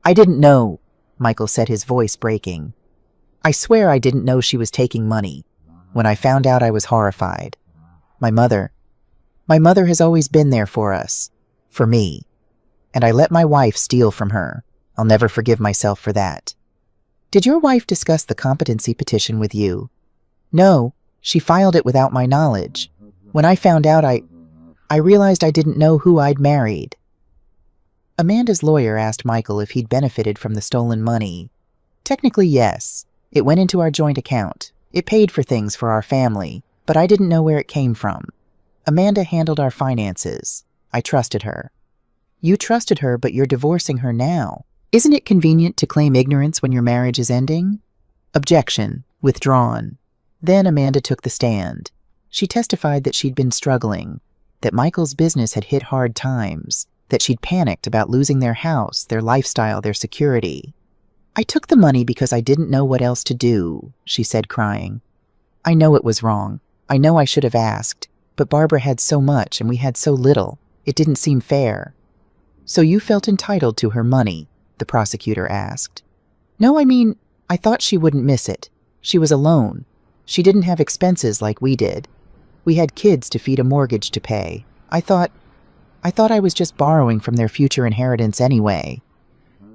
Speaker 1: I didn't know, Michael said, his voice breaking. I swear I didn't know she was taking money. When I found out, I was horrified. My mother has always been there for us, for me. And I let my wife steal from her. I'll never forgive myself for that. Did your wife discuss the competency petition with you? No. She filed it without my knowledge. When I found out, I realized I didn't know who I'd married. Amanda's lawyer asked Michael if he'd benefited from the stolen money. Technically, yes. It went into our joint account. It paid for things for our family. But I didn't know where it came from. Amanda handled our finances. I trusted her. You trusted her, but you're divorcing her now. Isn't it convenient to claim ignorance when your marriage is ending? Objection. Withdrawn. Then Amanda took the stand. She testified that she'd been struggling, that Michael's business had hit hard times, that she'd panicked about losing their house, their lifestyle, their security. I took the money because I didn't know what else to do, she said, crying. I know it was wrong. I know I should have asked, but Barbara had so much and we had so little. It didn't seem fair. So you felt entitled to her money? The prosecutor asked. No, I mean, I thought she wouldn't miss it. She was alone. She didn't have expenses like we did. We had kids to feed, a mortgage to pay. I thought I was just borrowing from their future inheritance anyway.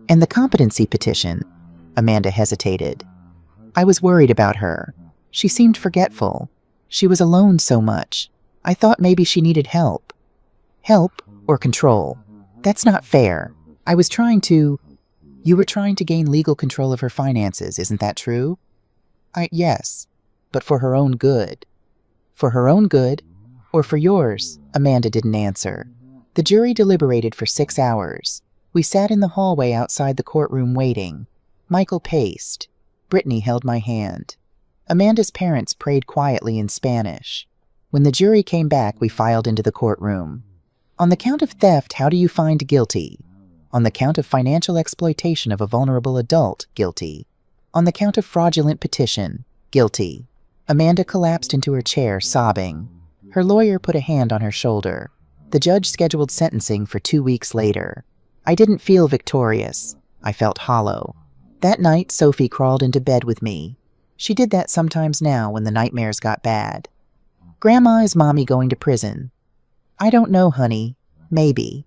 Speaker 1: And the competency petition? Amanda hesitated. I was worried about her. She seemed forgetful. She was alone so much. I thought maybe she needed help. Help or control? That's not fair. You were trying to gain legal control of her finances, isn't that true? Yes, but for her own good. For her own good, or for yours? Amanda didn't answer. The jury deliberated for 6 hours. We sat in the hallway outside the courtroom waiting. Michael paced. Brittany held my hand. Amanda's parents prayed quietly in Spanish. When the jury came back, we filed into the courtroom. On the count of theft, how do you find guilty? On the count of financial exploitation of a vulnerable adult, guilty. On the count of fraudulent petition, guilty. Amanda collapsed into her chair, sobbing. Her lawyer put a hand on her shoulder. The judge scheduled sentencing for 2 weeks later. I didn't feel victorious. I felt hollow. That night, Sophie crawled into bed with me. She did that sometimes now when the nightmares got bad. Grandma, is Mommy going to prison? I don't know, honey. Maybe.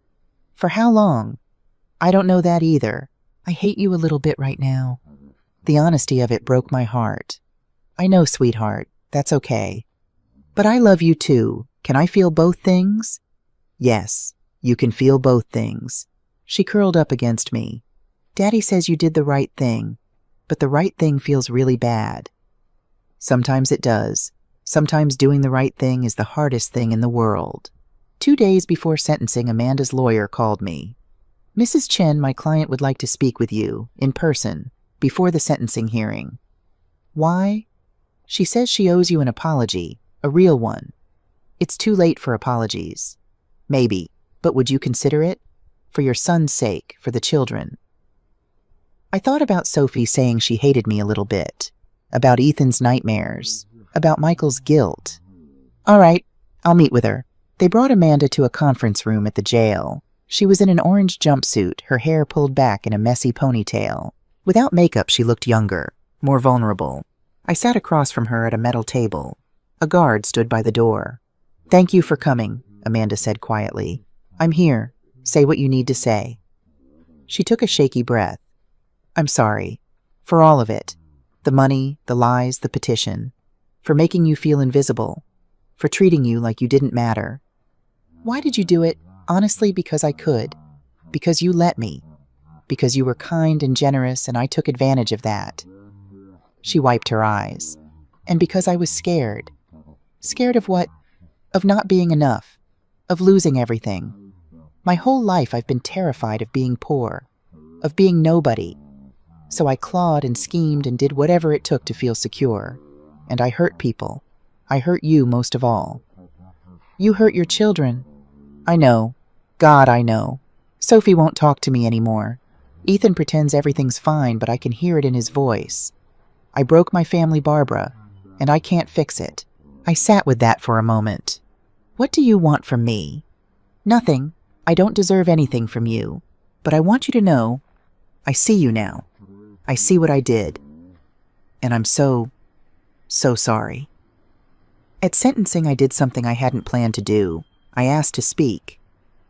Speaker 1: For how long? I don't know that either. I hate you a little bit right now. The honesty of it broke my heart. I know, sweetheart. That's okay. But I love you too. Can I feel both things? Yes, you can feel both things. She curled up against me. Daddy says you did the right thing, but the right thing feels really bad. Sometimes it does. Sometimes doing the right thing is the hardest thing in the world. 2 days before sentencing, Amanda's lawyer called me. Mrs. Chen, my client would like to speak with you, in person, before the sentencing hearing. Why? She says she owes you an apology, a real one. It's too late for apologies. Maybe, but would you consider it? For your son's sake, for the children. I thought about Sophie saying she hated me a little bit, about Ethan's nightmares, about Michael's guilt. All right, I'll meet with her. They brought Amanda to a conference room at the jail. She was in an orange jumpsuit, her hair pulled back in a messy ponytail. Without makeup, she looked younger, more vulnerable. I sat across from her at a metal table. A guard stood by the door. Thank you for coming, Amanda said quietly. I'm here. Say what you need to say. She took a shaky breath. I'm sorry. For all of it. The money, the lies, the petition. For making you feel invisible. For treating you like you didn't matter. Why did you do it? Honestly, because I could. Because you let me. Because you were kind and generous and I took advantage of that. She wiped her eyes. And because I was scared. Scared of what? Of not being enough. Of losing everything. My whole life I've been terrified of being poor. Of being nobody. So I clawed and schemed and did whatever it took to feel secure. And I hurt people. I hurt you most of all. You hurt your children. I know. God, I know. Sophie won't talk to me anymore. Ethan pretends everything's fine, but I can hear it in his voice. I broke my family, Barbara, and I can't fix it. I sat with that for a moment. What do you want from me? Nothing. I don't deserve anything from you. But I want you to know, I see you now. I see what I did. And I'm so sorry. At sentencing, I did something I hadn't planned to do. I asked to speak.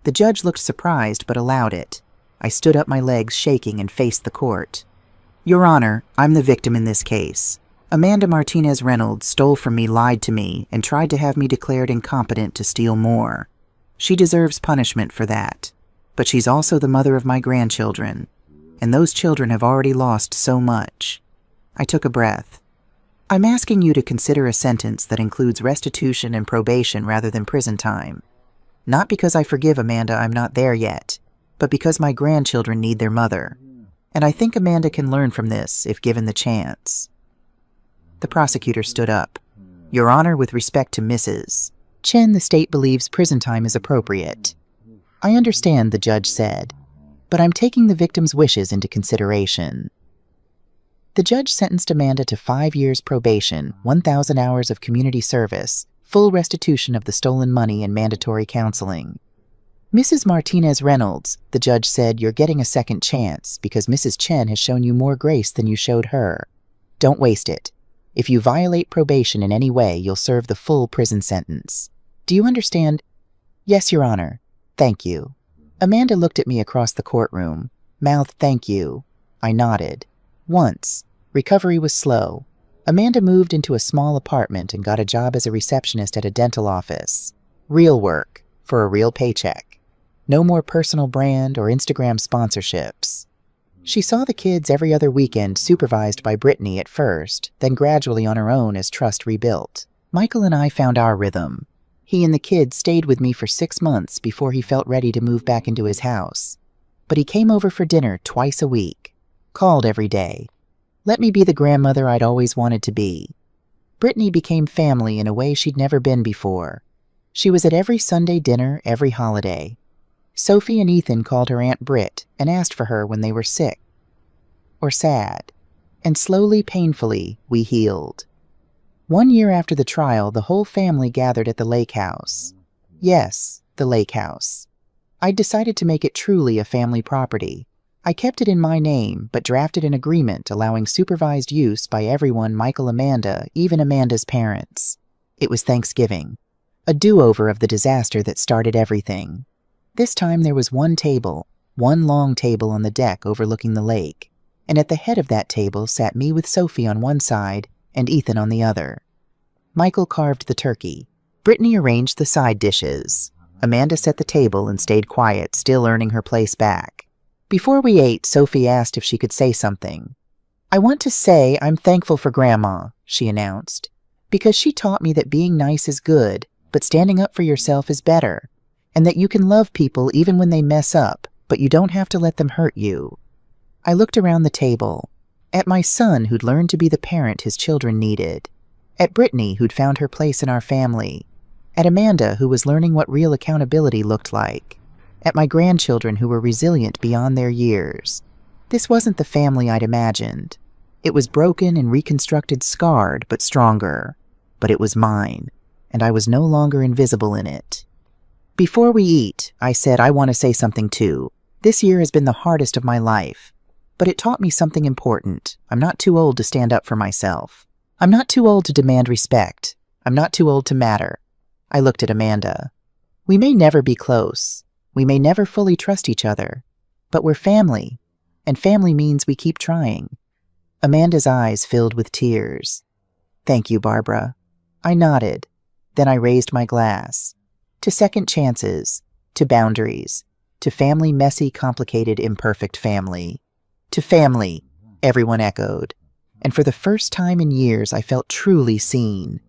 Speaker 1: The judge looked surprised, but allowed it. I stood up, my legs shaking, and faced the court. Your Honor, I'm the victim in this case. Amanda Martinez Reynolds stole from me, lied to me, and tried to have me declared incompetent to steal more. She deserves punishment for that. But she's also the mother of my grandchildren, and those children have already lost so much. I took a breath. I'm asking you to consider a sentence that includes restitution and probation rather than prison time. Not because I forgive Amanda, I'm not there yet, but because my grandchildren need their mother. And I think Amanda can learn from this if given the chance. The prosecutor stood up. Your Honor, with respect to Mrs. Chen, the state believes prison time is appropriate. I understand, the judge said, but I'm taking the victim's wishes into consideration. The judge sentenced Amanda to 5 years probation, 1,000 hours of community service, full restitution of the stolen money, and mandatory counseling. Mrs. Martinez Reynolds, the judge said, you're getting a second chance because Mrs. Chen has shown you more grace than you showed her. Don't waste it. If you violate probation in any way, you'll serve the full prison sentence. Do you understand? Yes, Your Honor. Thank you. Amanda looked at me across the courtroom, mouthed thank you. I nodded. Once. Recovery was slow. Amanda moved into a small apartment and got a job as a receptionist at a dental office. Real work, for a real paycheck. No more personal brand or Instagram sponsorships. She saw the kids every other weekend, supervised by Brittany at first, then gradually on her own as trust rebuilt. Michael and I found our rhythm. He and the kids stayed with me for 6 months before he felt ready to move back into his house. But he came over for dinner twice a week, called every day. Let me be the grandmother I'd always wanted to be. Brittany became family in a way she'd never been before. She was at every Sunday dinner, every holiday. Sophie and Ethan called her Aunt Britt and asked for her when they were sick or sad. And slowly, painfully, we healed. 1 year after the trial, the whole family gathered at the lake house. Yes, the lake house. I'd decided to make it truly a family property. I kept it in my name, but drafted an agreement allowing supervised use by everyone, Michael, Amanda, even Amanda's parents. It was Thanksgiving. A do-over of the disaster that started everything. This time there was one table, one long table on the deck overlooking the lake, and at the head of that table sat me with Sophie on one side and Ethan on the other. Michael carved the turkey. Brittany arranged the side dishes. Amanda set the table and stayed quiet, still earning her place back. Before we ate, Sophie asked if she could say something. I want to say I'm thankful for Grandma, she announced, because she taught me that being nice is good, but standing up for yourself is better. And that you can love people even when they mess up, but you don't have to let them hurt you. I looked around the table, at my son who'd learned to be the parent his children needed, at Brittany who'd found her place in our family, at Amanda who was learning what real accountability looked like, at my grandchildren who were resilient beyond their years. This wasn't the family I'd imagined. It was broken and reconstructed, scarred, but stronger. But it was mine, and I was no longer invisible in it. Before we eat, I said I want to say something too. This year has been the hardest of my life, but it taught me something important. I'm not too old to stand up for myself. I'm not too old to demand respect. I'm not too old to matter. I looked at Amanda. We may never be close. We may never fully trust each other, but we're family, and family means we keep trying. Amanda's eyes filled with tears. Thank you, Barbara. I nodded. Then I raised my glass. To second chances, to boundaries, to family, messy, complicated, imperfect family. To family, everyone echoed. And for the first time in years, I felt truly seen.